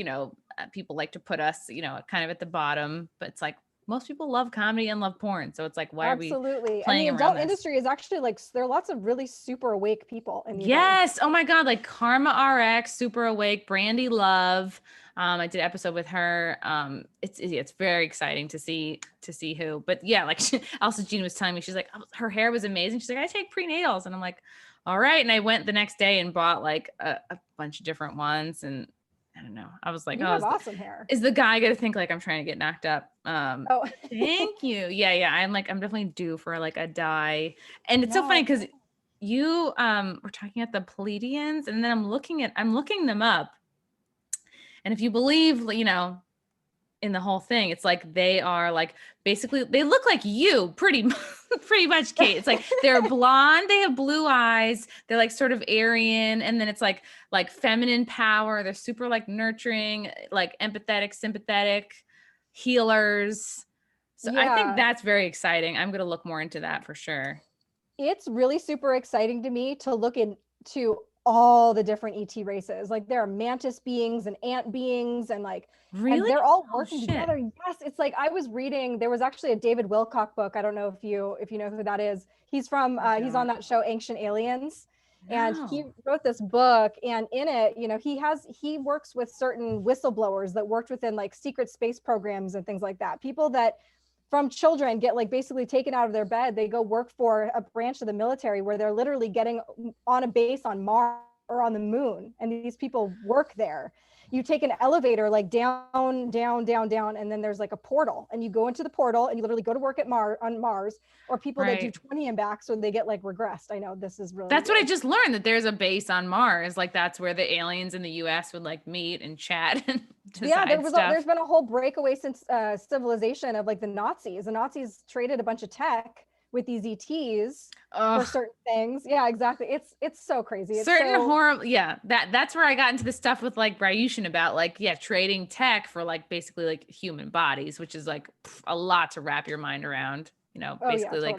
people like to put us, kind of at the bottom, but it's like, most people love comedy and love porn. So it's like, why are we Absolutely. playing And the adult industry is actually like, there are lots of really super awake people in the Yes. Oh my God. Like Karma RX, Super Awake, Brandy Love. I did an episode with her. It's very exciting to see who, but yeah, like Elsa Jean was telling me, she's like, her hair was amazing. She's like, I take prenatals. And I'm like, all right. And I went the next day and bought like a bunch of different ones. And I don't know. I was like, you have awesome hair. Is the guy going to think like I'm trying to get knocked up? Oh, thank you. Yeah. I'm definitely due for like a dye. And it's so funny because you were talking at the Pleiadians, and then I'm looking them up. And if you believe, in the whole thing, it's like they are like basically they look like you pretty much, Kate. It's like they're blonde, they have blue eyes, they're like sort of Aryan, and then it's like feminine power. They're super like nurturing, like empathetic, sympathetic, healers. So yeah. I think that's very exciting. I'm gonna look more into that for sure. It's really super exciting to me to look into all the different ET races. Like there are mantis beings and ant beings and like, really? And they're all working together. Yes. It's like, I was reading, there was actually a David Wilcock book. I don't know if you know who that is. He's from, he's on that show, Ancient Aliens. No. And he wrote this book, and in it, he works with certain whistleblowers that worked within like secret space programs and things like that. People that from children get like basically taken out of their bed. They go work for a branch of the military where they're literally getting on a base on Mars are on the moon, and these people work there. You take an elevator like down, down, down, down, and then there's like a portal, and you go into the portal and you literally go to work at on Mars, or people that do 20 and back, so they get like regressed. I know this is really That's weird. what I just learned, that there's a base on Mars. Like that's where the aliens in the US would like meet and chat and decide there's been a whole breakaway since civilization of like the Nazis. The Nazis traded a bunch of tech with these ETs for certain things. Yeah, exactly. It's so crazy. It's horrible. Yeah, that's where I got into the stuff with like Ryushin about like, yeah, trading tech for like basically like human bodies, which is like a lot to wrap your mind around. You know, basically like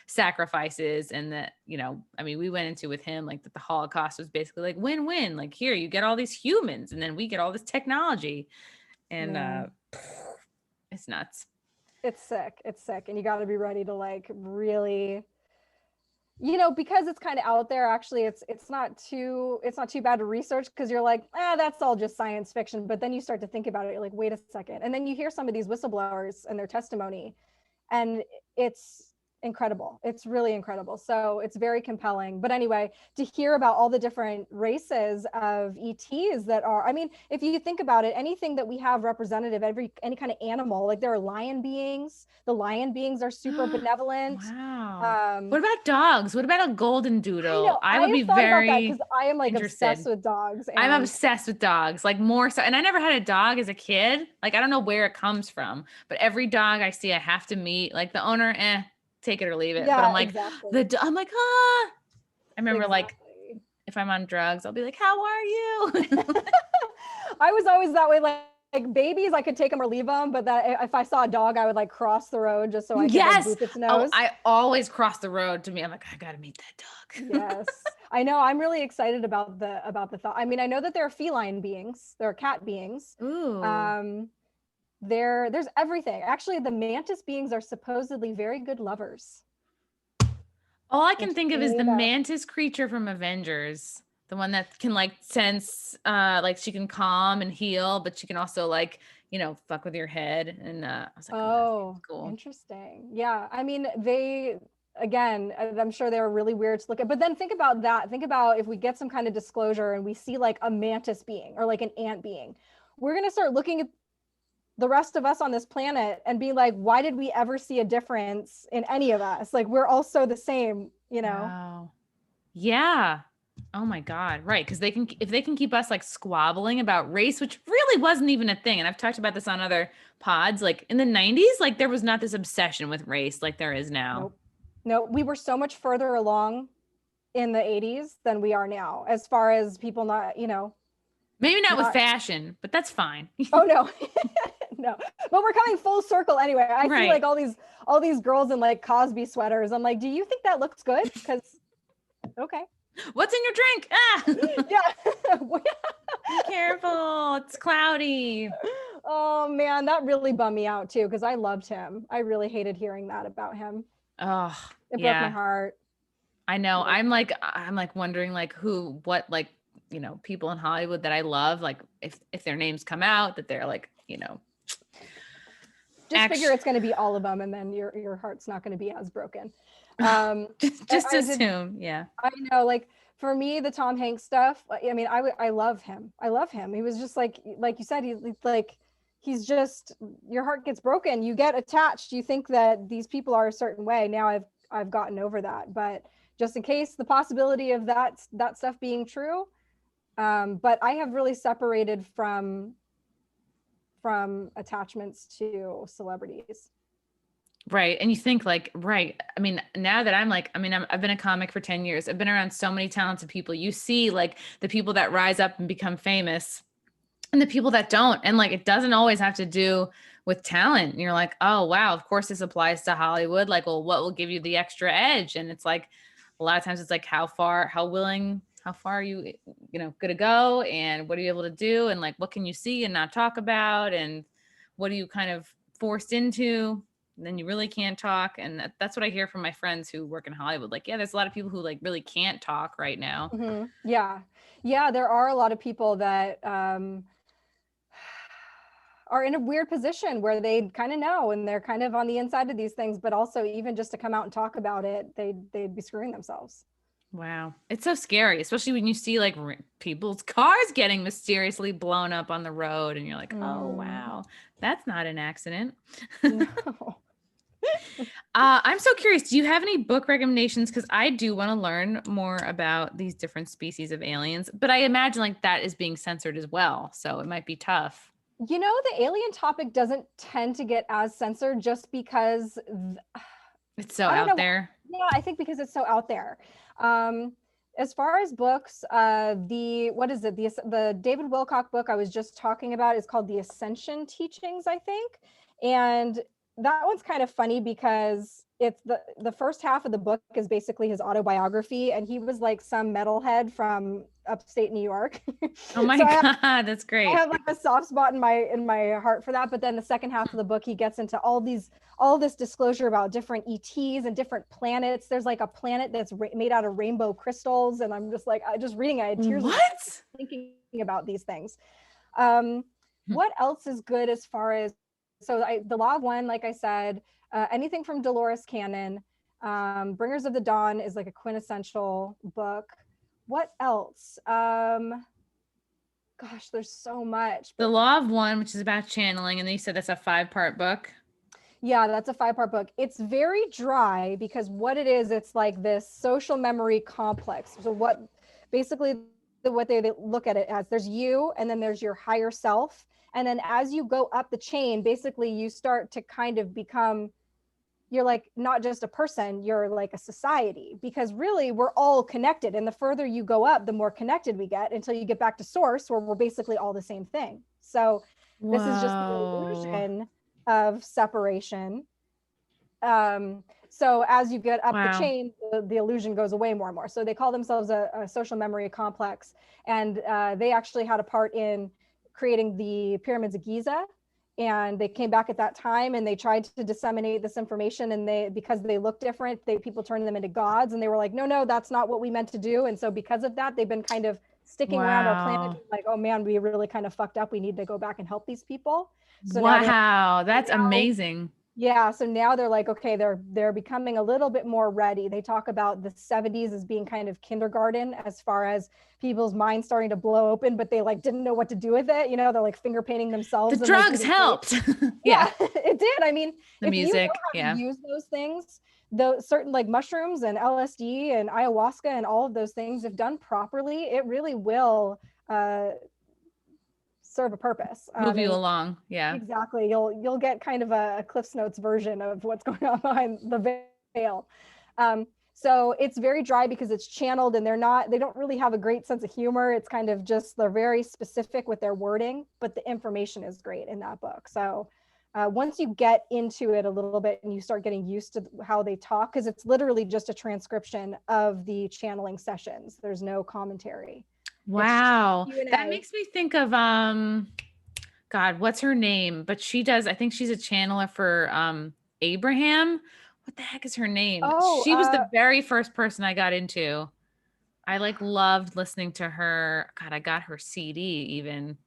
sacrifices, and that, you know, I mean, we went into with him like that the Holocaust was basically like win-win. Like here, you get all these humans, and then we get all this technology, and it's nuts. It's sick. It's sick. And you got to be ready to like really, you know, because it's kind of out there. Actually, it's not too bad to research, because you're like, that's all just science fiction. But then you start to think about it. You're like, wait a second. And then you hear some of these whistleblowers and their testimony, and it's incredible. It's really incredible. So it's very compelling. But anyway, to hear about all the different races of ETs that are, I mean, if you think about it, anything that we have representative, any kind of animal, like there are lion beings. The lion beings are super benevolent. Wow. What about dogs? What about a golden doodle? I know. I would be very because I am like obsessed with dogs. I'm obsessed with dogs, like more so. And I never had a dog as a kid. Like, I don't know where it comes from, but every dog I see, I have to meet. Like the owner, take it or leave it. Yeah, but I'm like, exactly. I'm like, I remember like, if I'm on drugs, I'll be like, how are you? I was always that way. Like babies, I could take them or leave them, but that if I saw a dog, I would like cross the road just so I could like, boop its nose. I always cross the road to me. I'm like, I gotta meet that dog. Yes, I know. I'm really excited about the thought. I mean, I know that there are feline beings, there are cat beings. Ooh. There's everything. Actually, the mantis beings are supposedly very good lovers. All I can think of is the mantis creature from Avengers. The one that can like sense, like she can calm and heal, but she can also like, you know, fuck with your head. And I was like, oh, cool. Interesting. Yeah. I mean, again, I'm sure they were really weird to look at, but then think about that. Think about if we get some kind of disclosure and we see like a mantis being or like an ant being, we're going to start looking at the rest of us on this planet and be like, why did we ever see a difference in any of us? Like, we're all so the same, you know? Wow. Yeah. Oh my God. Right. Because if they can keep us like squabbling about race, which really wasn't even a thing. And I've talked about this on other pods, like in the 90s, like there was not this obsession with race like there is now. Nope. We were so much further along in the 80s than we are now, as far as people not, you know. Maybe not with fashion, but that's fine. Oh no. No, but we're coming full circle anyway. I see like all these girls in like Cosby sweaters. I'm like, do you think that looks good? Because okay. What's in your drink? Yeah. Be careful. It's cloudy. Oh man, that really bummed me out too, because I loved him. I really hated hearing that about him. Oh, it broke my heart. I know. I'm like wondering like what like, you know, people in Hollywood that I love, like if their names come out, that they're like, you know, just figure it's going to be all of them, and then your heart's not going to be as broken. Just assume. Yeah, I know. Like for me, the Tom Hanks stuff, I mean, I love him. I love him. He was just like you said, he's just, your heart gets broken. You get attached. You think that these people are a certain way. Now I've gotten over that, but just in case, the possibility of that stuff being true. But I have really separated from attachments to celebrities. Right. And you think like, right. I mean, now that I've been a comic for 10 years. I've been around so many talented people. You see like the people that rise up and become famous and the people that don't. And like, it doesn't always have to do with talent. And you're like, oh, wow, of course this applies to Hollywood. Like, well, what will give you the extra edge? And it's like, a lot of times it's like, how far are you, you know, going to go? And what are you able to do? And like, what can you see and not talk about? And what are you kind of forced into? And then you really can't talk. And that's what I hear from my friends who work in Hollywood. Like, yeah, there's a lot of people who like really can't talk right now. Mm-hmm. Yeah. Yeah. There are a lot of people that are in a weird position where they kind of know, and they're kind of on the inside of these things, but also even just to come out and talk about it, they'd be screwing themselves. Wow. It's so scary, especially when you see like people's cars getting mysteriously blown up on the road and you're like, oh, wow, that's not an accident. No. I'm so curious. Do you have any book recommendations? Because I do want to learn more about these different species of aliens, but I imagine like that is being censored as well. So it might be tough. You know, the alien topic doesn't tend to get as censored just because It's so I don't out know. there. Yeah, I think because it's so out there. Um, as far as books, the what is it? The David Wilcock book I was just talking about is called The Ascension Teachings, I think. And that one's kind of funny because it's the first half of the book is basically his autobiography, and he was like some metalhead from upstate New York. Oh my So God, that's I great. have like a soft spot in my heart for that. But then the second half of the book, he gets into all this disclosure about different ETs and different planets. There's like a planet that's made out of rainbow crystals, and I'm just like, I just reading, I had tears What? thinking about these things. Um, what else is good as far as the Law of One, like I said, anything from Dolores Cannon. Bringers of the Dawn is like a quintessential book. What else? Gosh, there's so much. The Law of One, which is about channeling, and then you said that's a 5-part book. Yeah, that's a 5-part book. It's very dry because what it is, it's like this social memory complex. So basically what they look at it as, there's you, and then there's your higher self. And then as you go up the chain, basically you start to kind of become, you're like not just a person, you're like a society, because really we're all connected. And the further you go up, the more connected we get until you get back to source where we're basically all the same thing. So this is just the Whoa. illusion of separation. So as you get up the Wow. chain, the illusion goes away more and more. So they call themselves a social memory complex. And they actually had a part in creating the pyramids of Giza. And they came back at that time and they tried to disseminate this information. And because they look different, people turned them into gods. And they were like, no, that's not what we meant to do. And so because of that, they've been kind of sticking around our planet, Wow. like, oh man, we really kind of fucked up. We need to go back and help these people. So now Wow. That's now amazing. yeah, so now they're like, okay, they're becoming a little bit more ready. They talk about the 70s as being kind of kindergarten as far as people's minds starting to blow open, but they like didn't know what to do with it. You know, they're like finger painting The themselves and like drugs helped. yeah, Yeah. it did. I mean, The if you know music. how to Yeah. use those things, those certain like mushrooms and LSD and ayahuasca and all of those things, if done properly, it really will serve a purpose. Move you And along. Yeah. exactly. You'll get kind of a Cliff's Notes version of what's going on behind the veil. So it's very dry because it's channeled and they don't really have a great sense of humor. It's kind of just, they're very specific with their wording, but the information is great in that book. So once you get into it a little bit and you start getting used to how they talk, because it's literally just a transcription of the channeling sessions. There's no commentary. It's just Wow. That Q&A. makes me think of God, what's her name? But she does, I think she's a channeler for Abraham. What the heck is her name? Oh, She was the very first person I got into. I like loved listening to her. God, I got her CD even.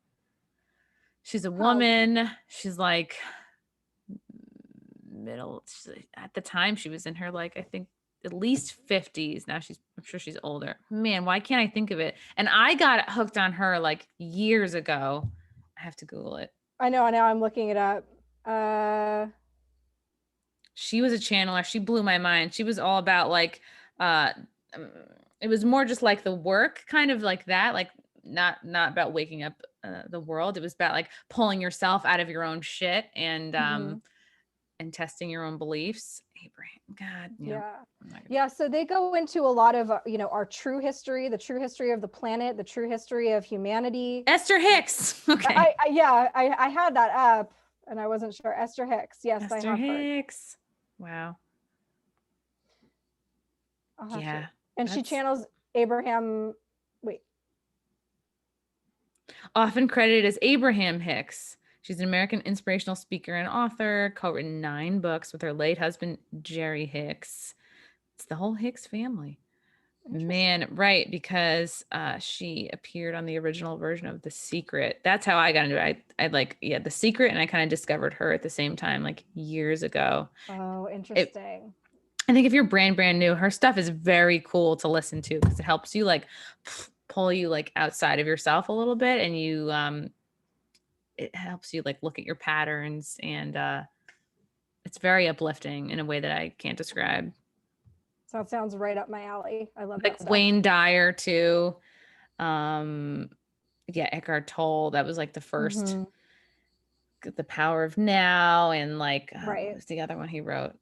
She's a woman. She's like middle at the time she was in her like I think at least 50s. Now I'm sure she's older. Man, why can't I think of it? And I got hooked on her like years ago. I have to Google it. I know. Now I'm looking it up. She was a channeler. She blew my mind. She was all about like uh um, it was more just like the work kind of like that, like not about waking up the world. It was about like pulling yourself out of your own shit and testing your own beliefs. Abraham, God, Yeah. I'm not Yeah. So they go into a lot of, our true history, the true history of the planet, the true history of humanity. Esther Hicks. Okay. I had that up and I wasn't sure. Esther Hicks. Yes, I Esther have heard. Hicks. Wow. Yeah. And she That's channels Abraham. Wait. often credited as Abraham Hicks. She's an American inspirational speaker and author, co-written 9 books with her late husband, Jerry Hicks. It's the whole Hicks family. Man, right, because she appeared on the original version of The Secret. That's how I got into it. I like, yeah, The Secret, and I kind of discovered her at the same time, like years ago. Oh, interesting. I think if you're brand new, her stuff is very cool to listen to because it helps you like pull you like outside of yourself a little bit, and you it helps you like look at your patterns, and it's very uplifting in a way that I can't describe. So that sounds right up my alley. I love Like that stuff. Wayne Dyer too. Yeah, Eckhart Tolle. That was like the first, Mm-hmm. The Power of Now, and like what Right. was the other one he wrote?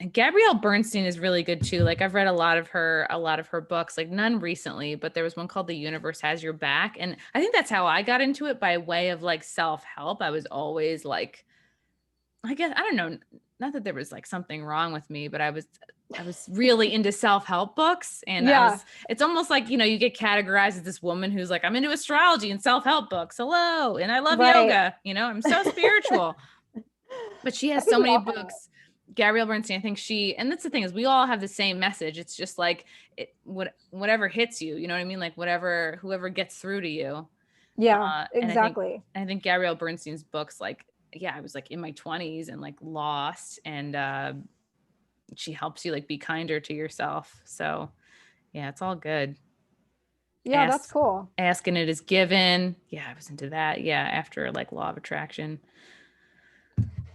And Gabrielle Bernstein is really good too. Like I've read a lot of her books, like none recently, but there was one called The Universe Has Your Back. And I think that's how I got into it, by way of like self-help. I was always like, I guess, I don't know, not that there was like something wrong with me, but I was really into self-help books. And Yeah. it's almost like, you know, you get categorized as this woman who's like, I'm into astrology and self-help books. Hello. And I love Right. yoga. You know, I'm so spiritual. But she I has think so we many all have that. books. Gabrielle Bernstein, I think and that's the thing, is we all have the same message. It's just like whatever hits you, you know what I mean? Like whoever gets through to you. Yeah, And exactly. I think Gabrielle Bernstein's books, like, yeah, I was like in my 20s and like lost, and she helps you like be kinder to yourself. So yeah, it's all good. Yeah, that's cool. Asking it is given. Yeah, I was into that. Yeah, after like Law of Attraction.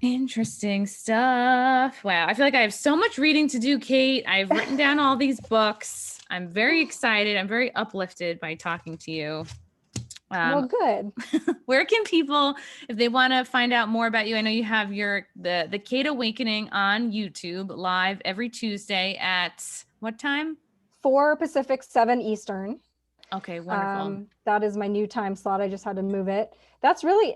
Interesting stuff. Wow. I feel like I have so much reading to do, Kate. I've written down all these books. I'm very excited. I'm very uplifted by talking to you. Well, good. Where can people, if they want to find out more about you, I know you have the Kate Awakening on YouTube live every Tuesday at what time? 4 Pacific, 7 Eastern. Okay, wonderful. That is my new time slot. I just had to move it. That's really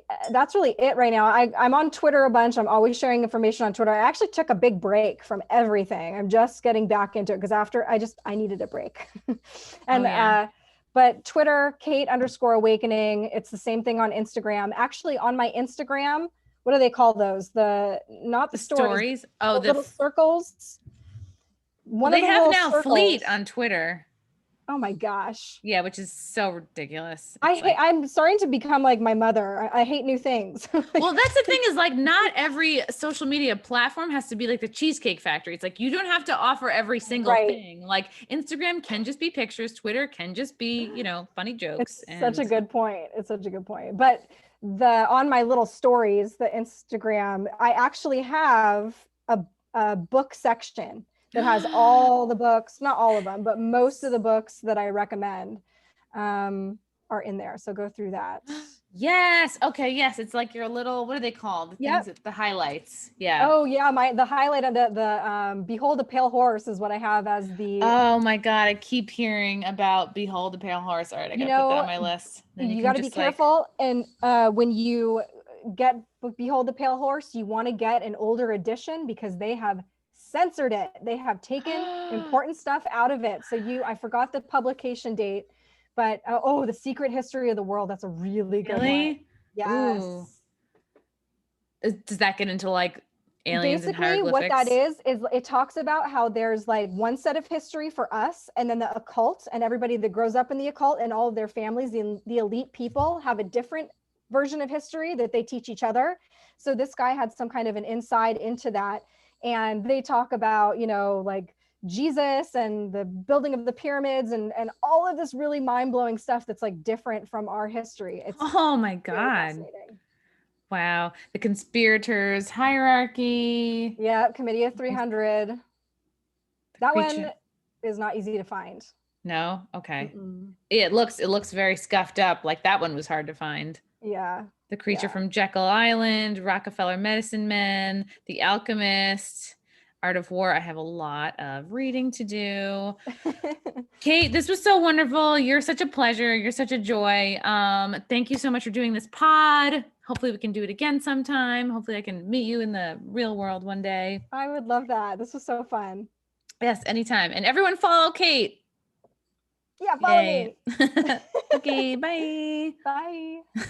it right now. I'm on Twitter a bunch. I'm always sharing information on Twitter. I actually took a big break from everything. I'm just getting back into it because after I needed a break. And but Twitter, Kate_Awakening. It's the same thing on Instagram. Actually, on my Instagram, what do they call those? Not the stories. Oh, the little circles. They have now Fleet on Twitter. Oh my gosh. Yeah, which is so ridiculous. I'm starting to become like my mother. I hate new things. Well, that's the thing, is like not every social media platform has to be like the Cheesecake Factory. It's like you don't have to offer every single thing. Like Instagram can just be pictures, Twitter can just be, you know, funny jokes. It's such a good point. It's such a good point. But on my little stories, the Instagram, I actually have a book section that has all the books, not all of them, but most of the books that I recommend are in there. So go through that. Yes. Okay. Yes. It's like your little, what are they called? The highlights. Yeah. Oh yeah. The highlight of the Behold a Pale Horse is what I have as the. Oh my God. I keep hearing about Behold the Pale Horse. All right. I got to put that on my list. Then you got to be careful. And when you get Behold the Pale Horse, you want to get an older edition because they have censored it. They have taken important stuff out of it. So I forgot the publication date, but The Secret History of the World. That's a really good one. Yes. Ooh. Does that get into like aliens and hieroglyphics? What that is it talks about how there's like one set of history for us, and then the occult, and everybody that grows up in the occult and all of their families, the elite people, have a different version of history that they teach each other. So this guy had some kind of an insight into that. And they talk about, you know, like Jesus and the building of the pyramids and all of this really mind-blowing stuff that's like different from our history. It's oh my God. Really, wow. The conspirators hierarchy. Yeah. Committee of 300. That one is not easy to find. No. Okay. It looks very scuffed up. Like that one was hard to find. Yeah. The Creature from Jekyll Island, Rockefeller Medicine Men, The Alchemist, Art of War. I have a lot of reading to do. Kate, this was so wonderful. You're such a pleasure. You're such a joy. Thank you so much for doing this pod. Hopefully we can do it again sometime. Hopefully I can meet you in the real world one day. I would love that. This was so fun. Yes, anytime. And everyone follow Kate. Yeah, follow me. Okay, bye. Bye.